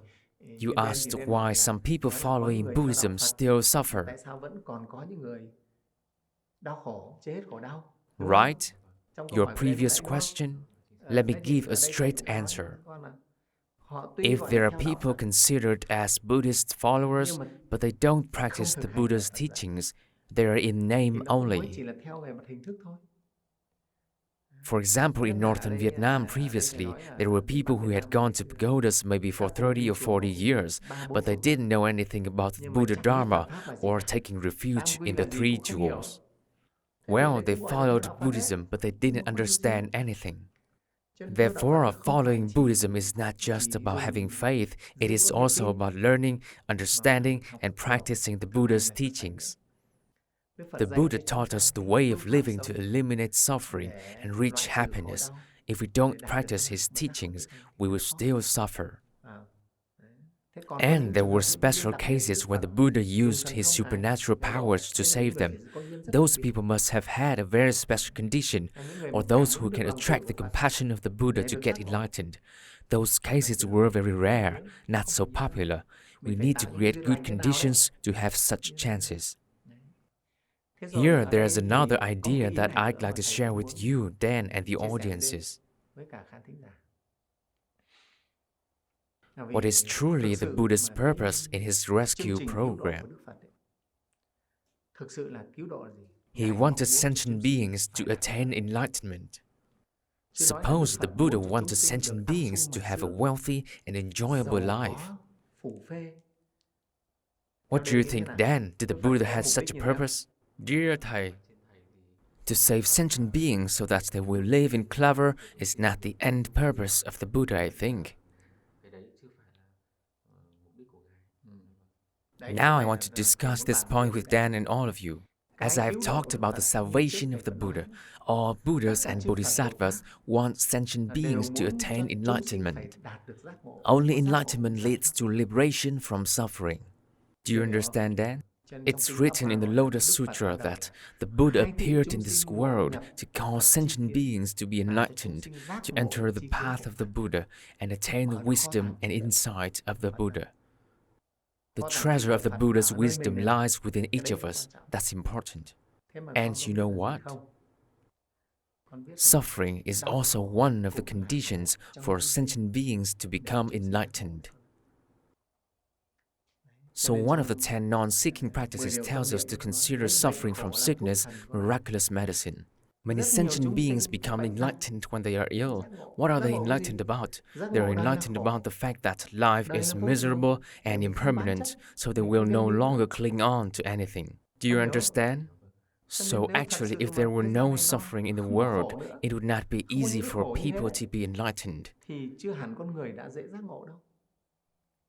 you asked why some people following Buddhism still suffer. Right? Your previous question? Let me give a straight answer. If there are people considered as Buddhist followers, but they don't practice the Buddha's teachings, they are in name only. For example, in northern Vietnam previously, there were people who had gone to pagodas maybe for 30 or 40 years, but they didn't know anything about the Buddha Dharma or taking refuge in the three jewels. Well, they followed Buddhism, but they didn't understand anything. Therefore, following Buddhism is not just about having faith, it is also about learning, understanding, and practicing the Buddha's teachings. The Buddha taught us the way of living to eliminate suffering and reach happiness. If we don't practice his teachings, we will still suffer. And there were special cases when the Buddha used his supernatural powers to save them. Those people must have had a very special condition, or those who can attract the compassion of the Buddha to get enlightened. Those cases were very rare, not so popular. We need to create good conditions to have such chances. Here, there is another idea that I'd like to share with you, Dan, and the audiences. What is truly the Buddha's purpose in his rescue program? He wanted sentient beings to attain enlightenment. Suppose the Buddha wanted sentient beings to have a wealthy and enjoyable life. What do you think, Dan? Did the Buddha have such a purpose? Dear Thay, to save sentient beings so that they will live in clover is not the end purpose of the Buddha, I think. Now I want to discuss this point with Dan and all of you. As I have talked about the salvation of the Buddha, all Buddhas and Bodhisattvas want sentient beings to attain enlightenment. Only enlightenment leads to liberation from suffering. Do you understand that? It's written in the Lotus Sutra that the Buddha appeared in this world to cause sentient beings to be enlightened, to enter the path of the Buddha and attain the wisdom and insight of the Buddha. The treasure of the Buddha's wisdom lies within each of us. That's important. And you know what? Suffering is also one of the conditions for sentient beings to become enlightened. So one of the 10 non-seeking practices tells us to consider suffering from sickness miraculous medicine. Many sentient beings become enlightened when they are ill. What are they enlightened about? They are enlightened about the fact that life is miserable and impermanent, so they will no longer cling on to anything. Do you understand? So actually, if there were no suffering in the world, it would not be easy for people to be enlightened.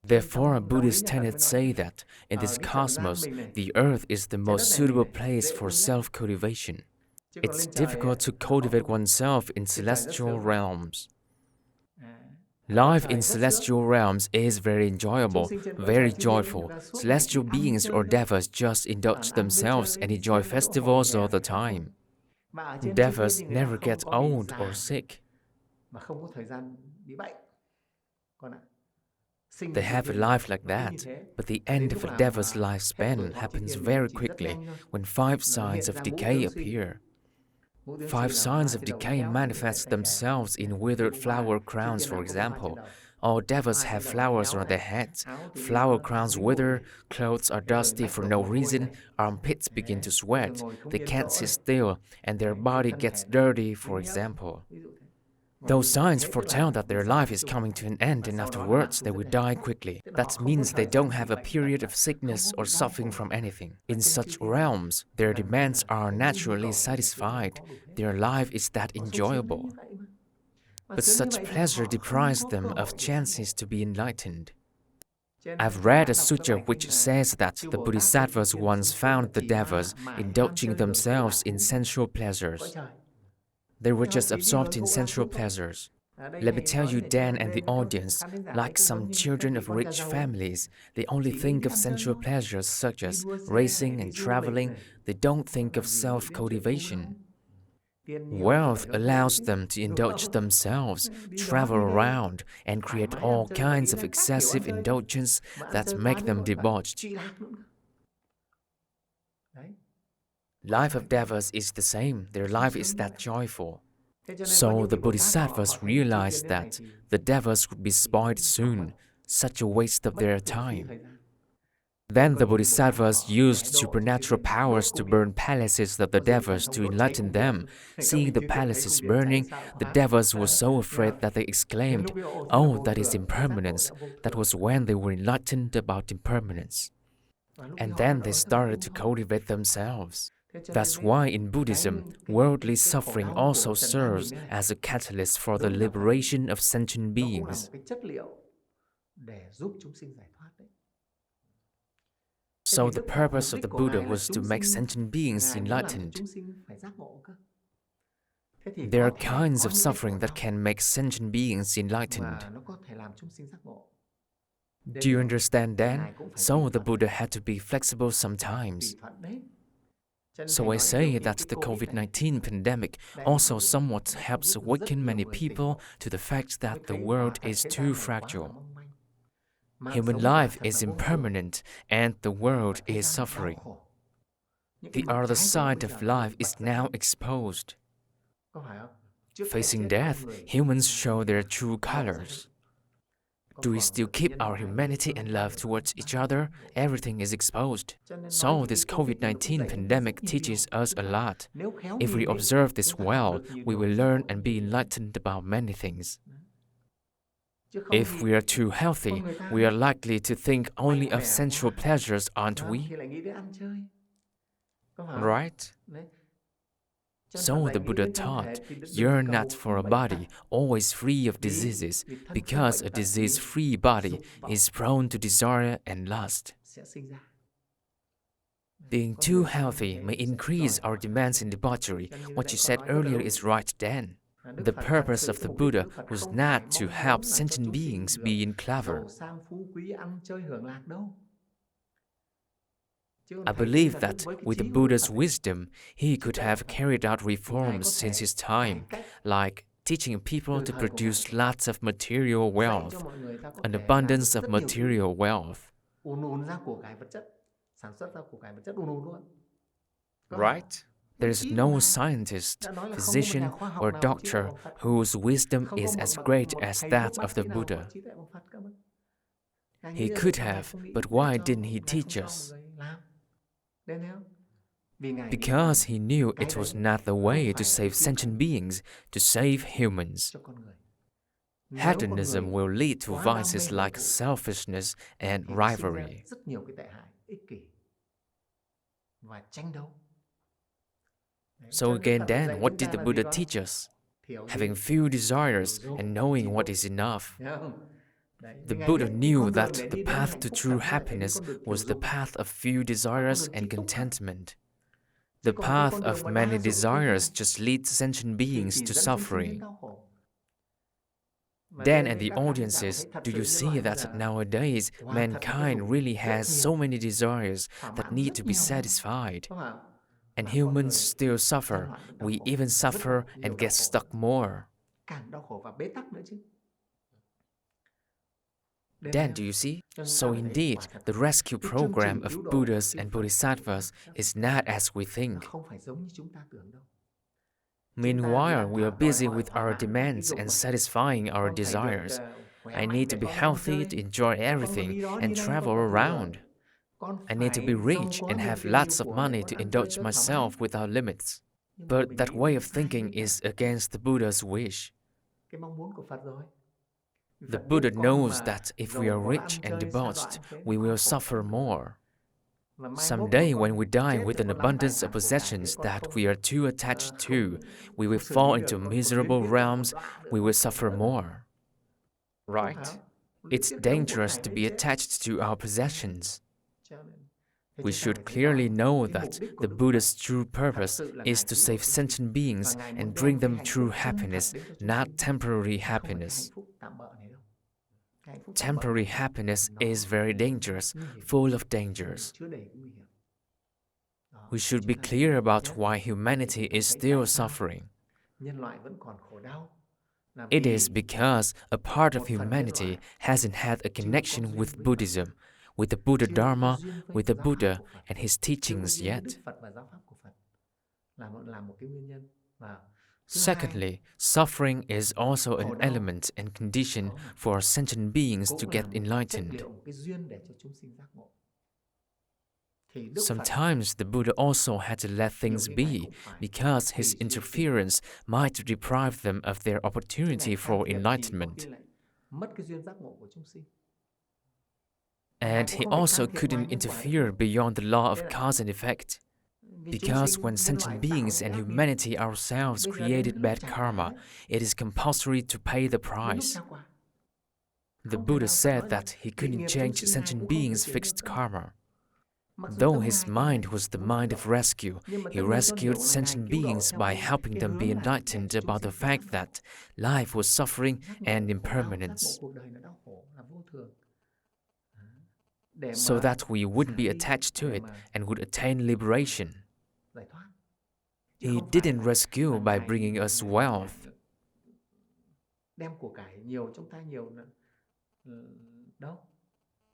Therefore, Buddhist tenets say that in this cosmos, the earth is the most suitable place for self-cultivation. It's difficult to cultivate oneself in celestial realms. Life in celestial realms is very enjoyable, very joyful. Celestial beings or devas just indulge themselves and enjoy festivals all the time. Devas never get old or sick. They have a life like that, but the end of a deva's lifespan happens very quickly when 5 signs of decay appear. 5 signs of decay manifest themselves in withered flower crowns, for example. All devas have flowers on their heads. Flower crowns wither, clothes are dusty for no reason, armpits begin to sweat, they can't sit still, and their body gets dirty, for example. Those signs foretell that their life is coming to an end and afterwards they will die quickly. That means they don't have a period of sickness or suffering from anything. In such realms, their demands are naturally satisfied. Their life is that enjoyable. But such pleasure deprives them of chances to be enlightened. I've read a sutra which says that the Bodhisattvas once found the devas indulging themselves in sensual pleasures. They were just absorbed in sensual pleasures. Let me tell you, Dan and the audience, like some children of rich families, they only think of sensual pleasures such as racing and traveling. They don't think of self-cultivation. Wealth allows them to indulge themselves, travel around, and create all kinds of excessive indulgence that make them debauched. Life of devas is the same. Their life is that joyful. So the Bodhisattvas realized that the devas would be spoiled soon, such a waste of their time. Then the Bodhisattvas used supernatural powers to burn palaces of the devils to enlighten them. Seeing the palaces burning, the devils were so afraid that they exclaimed, "Oh, that is impermanence." That was when they were enlightened about impermanence. And then they started to cultivate themselves. That's why in Buddhism, worldly suffering also serves as a catalyst for the liberation of sentient beings. So the purpose of the Buddha was to make sentient beings enlightened. There are kinds of suffering that can make sentient beings enlightened. Do you understand then? So the Buddha had to be flexible sometimes. So I say that the COVID-19 pandemic also somewhat helps awaken many people to the fact that the world is too fragile. Human life is impermanent and the world is suffering. The other side of life is now exposed. Facing death, humans show their true colors. Do we still keep our humanity and love towards each other? Everything is exposed. So this COVID-19 pandemic teaches us a lot. If we observe this well, we will learn and be enlightened about many things. If we are too healthy, we are likely to think only of sensual pleasures, aren't we? Right? So the Buddha taught, yearn not for a body always free of diseases, because a disease-free body is prone to desire and lust. Being too healthy may increase our demands in debauchery. What you said earlier is right, Dan. The purpose of the Buddha was not to help sentient beings being clever. I believe that with the Buddha's wisdom, he could have carried out reforms since his time, like teaching people to produce lots of material wealth, an abundance of material wealth. Right? There is no scientist, physician, or doctor whose wisdom is as great as that of the Buddha. He could have, but why didn't he teach us? Because he knew it was not the way to save sentient beings, to save humans. Hedonism will lead to vices like selfishness and rivalry. So again then, what did the Buddha teach us? Having few desires and knowing what is enough. The Buddha knew that the path to true happiness was the path of few desires and contentment. The path of many desires just leads sentient beings to suffering. Dan and the audiences, do you see that nowadays mankind really has so many desires that need to be satisfied? And humans still suffer. We even suffer and get stuck more. Dan, do you see? So indeed, the rescue program of Buddhas and Bodhisattvas is not as we think. Meanwhile, we are busy with our demands and satisfying our desires. I need to be healthy to enjoy everything and travel around. I need to be rich and have lots of money to indulge myself without limits. But that way of thinking is against the Buddha's wish. The Buddha knows that if we are rich and debauched, we will suffer more. Someday when we die with an abundance of possessions that we are too attached to, we will fall into miserable realms, we will suffer more. Right? It's dangerous to be attached to our possessions. We should clearly know that the Buddha's true purpose is to save sentient beings and bring them true happiness, not temporary happiness. Temporary happiness is very dangerous, full of dangers. We should be clear about why humanity is still suffering. It is because a part of humanity hasn't had a connection with Buddhism, with the Buddha Dharma, with the Buddha and his teachings yet. Secondly, suffering is also an element and condition for sentient beings to get enlightened. Sometimes the Buddha also had to let things be because his interference might deprive them of their opportunity for enlightenment. And he also couldn't interfere beyond the law of cause and effect. Because when sentient beings and humanity ourselves created bad karma, it is compulsory to pay the price. The Buddha said that he couldn't change sentient beings' fixed karma. Though his mind was the mind of rescue, he rescued sentient beings by helping them be enlightened about the fact that life was suffering and impermanence, so that we wouldn't be attached to it and would attain liberation. He didn't rescue by bringing us wealth.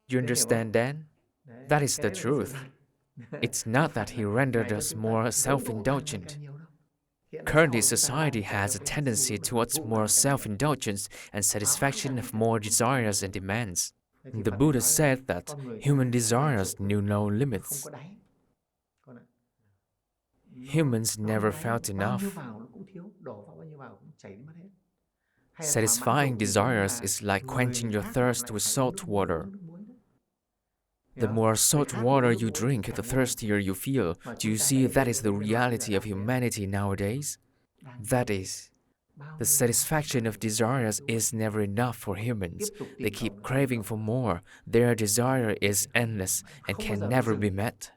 You understand, Dan? That is the truth. It's not that he rendered us more self-indulgent. Currently, society has a tendency towards more self-indulgence and satisfaction of more desires and demands. The Buddha said that human desires knew no limits. Humans never felt enough. Satisfying desires is like quenching your thirst with salt water. The more salt water you drink, the thirstier you feel. Do you see that is the reality of humanity nowadays? That is, the satisfaction of desires is never enough for humans. They keep craving for more. Their desire is endless and can never be met.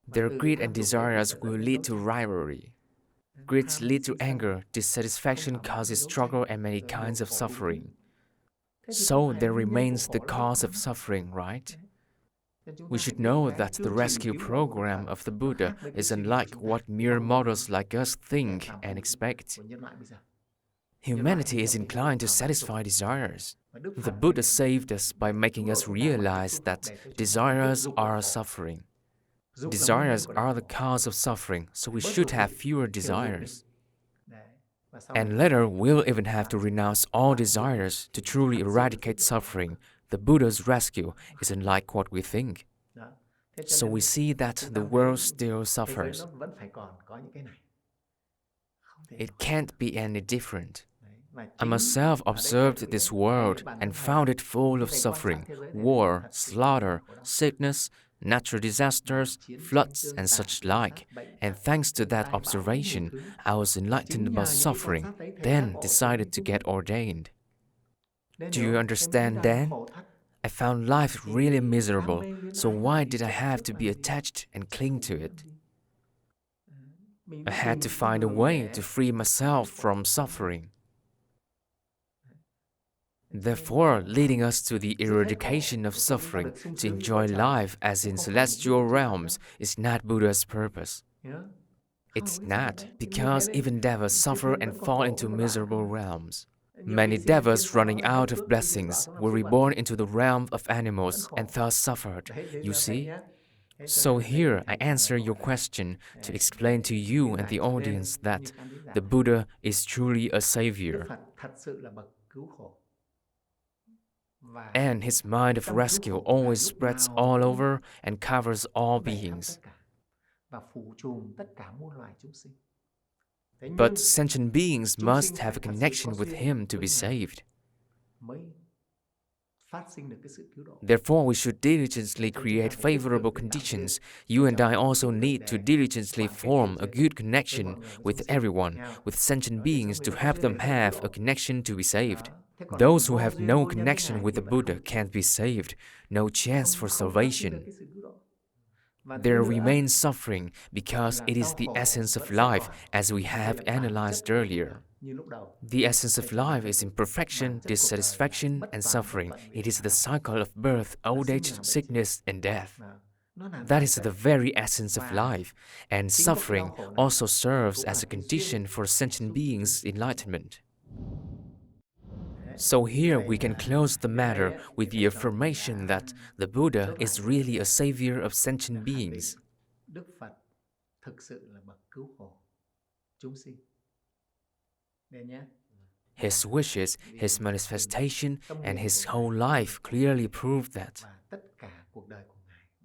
Their greed and desires will lead to rivalry. Greed leads to anger, dissatisfaction causes struggle and many kinds of suffering. So there remains the cause of suffering, right? We should know that the rescue program of the Buddha is unlike what mere mortals like us think and expect. Humanity is inclined to satisfy desires. The Buddha saved us by making us realize that desires are suffering. Desires are the cause of suffering, so we should have fewer desires. And later, we'll even have to renounce all desires to truly eradicate suffering. The Buddha's rescue is unlike what we think. So we see that the world still suffers. It can't be any different. I myself observed this world and found it full of suffering, war, slaughter, sickness, natural disasters, floods, and such like. And thanks to that observation, I was enlightened about suffering, then decided to get ordained. Do you understand, Dan? I found life really miserable, so why did I have to be attached and cling to it? I had to find a way to free myself from suffering. Therefore, leading us to the eradication of suffering, to enjoy life as in celestial realms, is not Buddha's purpose. It's not, because even devas suffer and fall into miserable realms. Many devas running out of blessings were reborn into the realm of animals and thus suffered, you see? So here I answer your question to explain to you and the audience that the Buddha is truly a savior. And his mind of rescue always spreads all over and covers all beings. But sentient beings must have a connection with him to be saved. Therefore, we should diligently create favorable conditions. You and I also need to diligently form a good connection with everyone, with sentient beings, to help them have a connection to be saved. Those who have no connection with the Buddha can't be saved, no chance for salvation. There remains suffering because it is the essence of life, as we have analyzed earlier. The essence of life is imperfection, dissatisfaction, and suffering. It is the cycle of birth, old age, sickness, and death. That is the very essence of life, and suffering also serves as a condition for sentient beings' enlightenment. So here we can close the matter with the affirmation that the Buddha is really a savior of sentient beings. His wishes, his manifestation, and his whole life clearly prove that.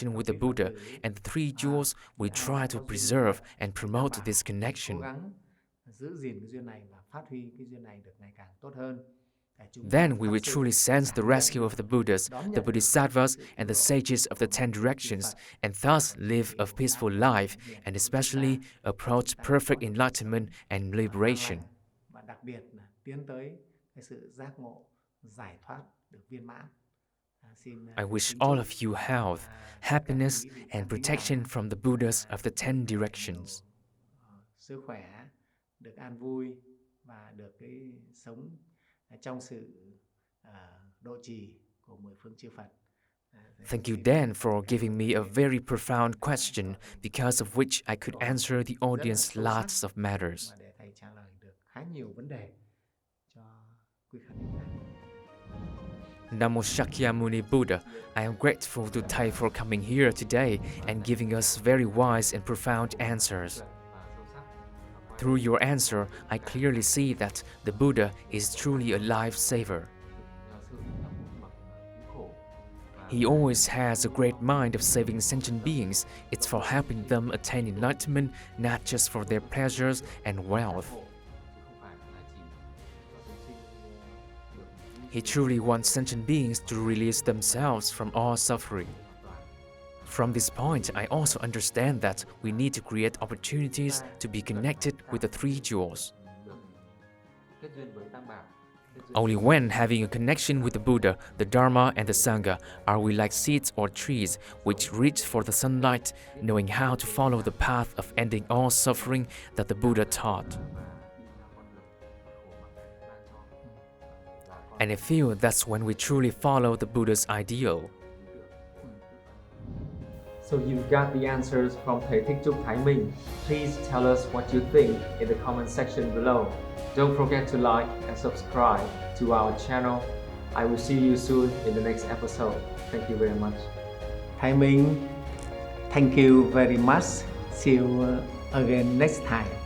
connection with the Buddha, and the three jewels we try to preserve and promote this connection. giữ gìn cái duyên này và phát huy cái duyên này được ngày càng tốt hơn. Then we will truly sense the rescue of the Buddhas, the Bodhisattvas, and the sages of the 10 directions, and thus live a peaceful life, and especially approach perfect enlightenment and liberation. Và đặc biệt là tiến tới cái sự giác ngộ, giải thoát được viên mãn. I wish all of you health, happiness, and protection from the Buddhas of the 10 directions. Sức khỏe, được an vui và được cái sống trong sự độ trì của mười phương chư Phật. Thank you, Dan, for giving me a very profound question, because of which I could answer the audience lots of matters. Để thầy trả lời được khá nhiều vấn đề cho quý khán thính giả. Namo Shakyamuni Buddha, I am grateful to Thay for coming here today and giving us very wise and profound answers. Through your answer, I clearly see that the Buddha is truly a lifesaver. He always has a great mind of saving sentient beings. It's for helping them attain enlightenment, not just for their pleasures and wealth. He truly wants sentient beings to release themselves from all suffering. From this point, I also understand that we need to create opportunities to be connected with the three jewels. Only when having a connection with the Buddha, the Dharma, and the Sangha are we like seeds or trees which reach for the sunlight, knowing how to follow the path of ending all suffering that the Buddha taught. And I feel that's when we truly follow the Buddha's ideal. So you've got the answers from Thầy Thích Trúc Thái Minh. Please tell us what you think in the comment section below. Don't forget to like and subscribe to our channel. I will see you soon in the next episode. Thank you very much. Thái Minh, thank you very much. See you again next time.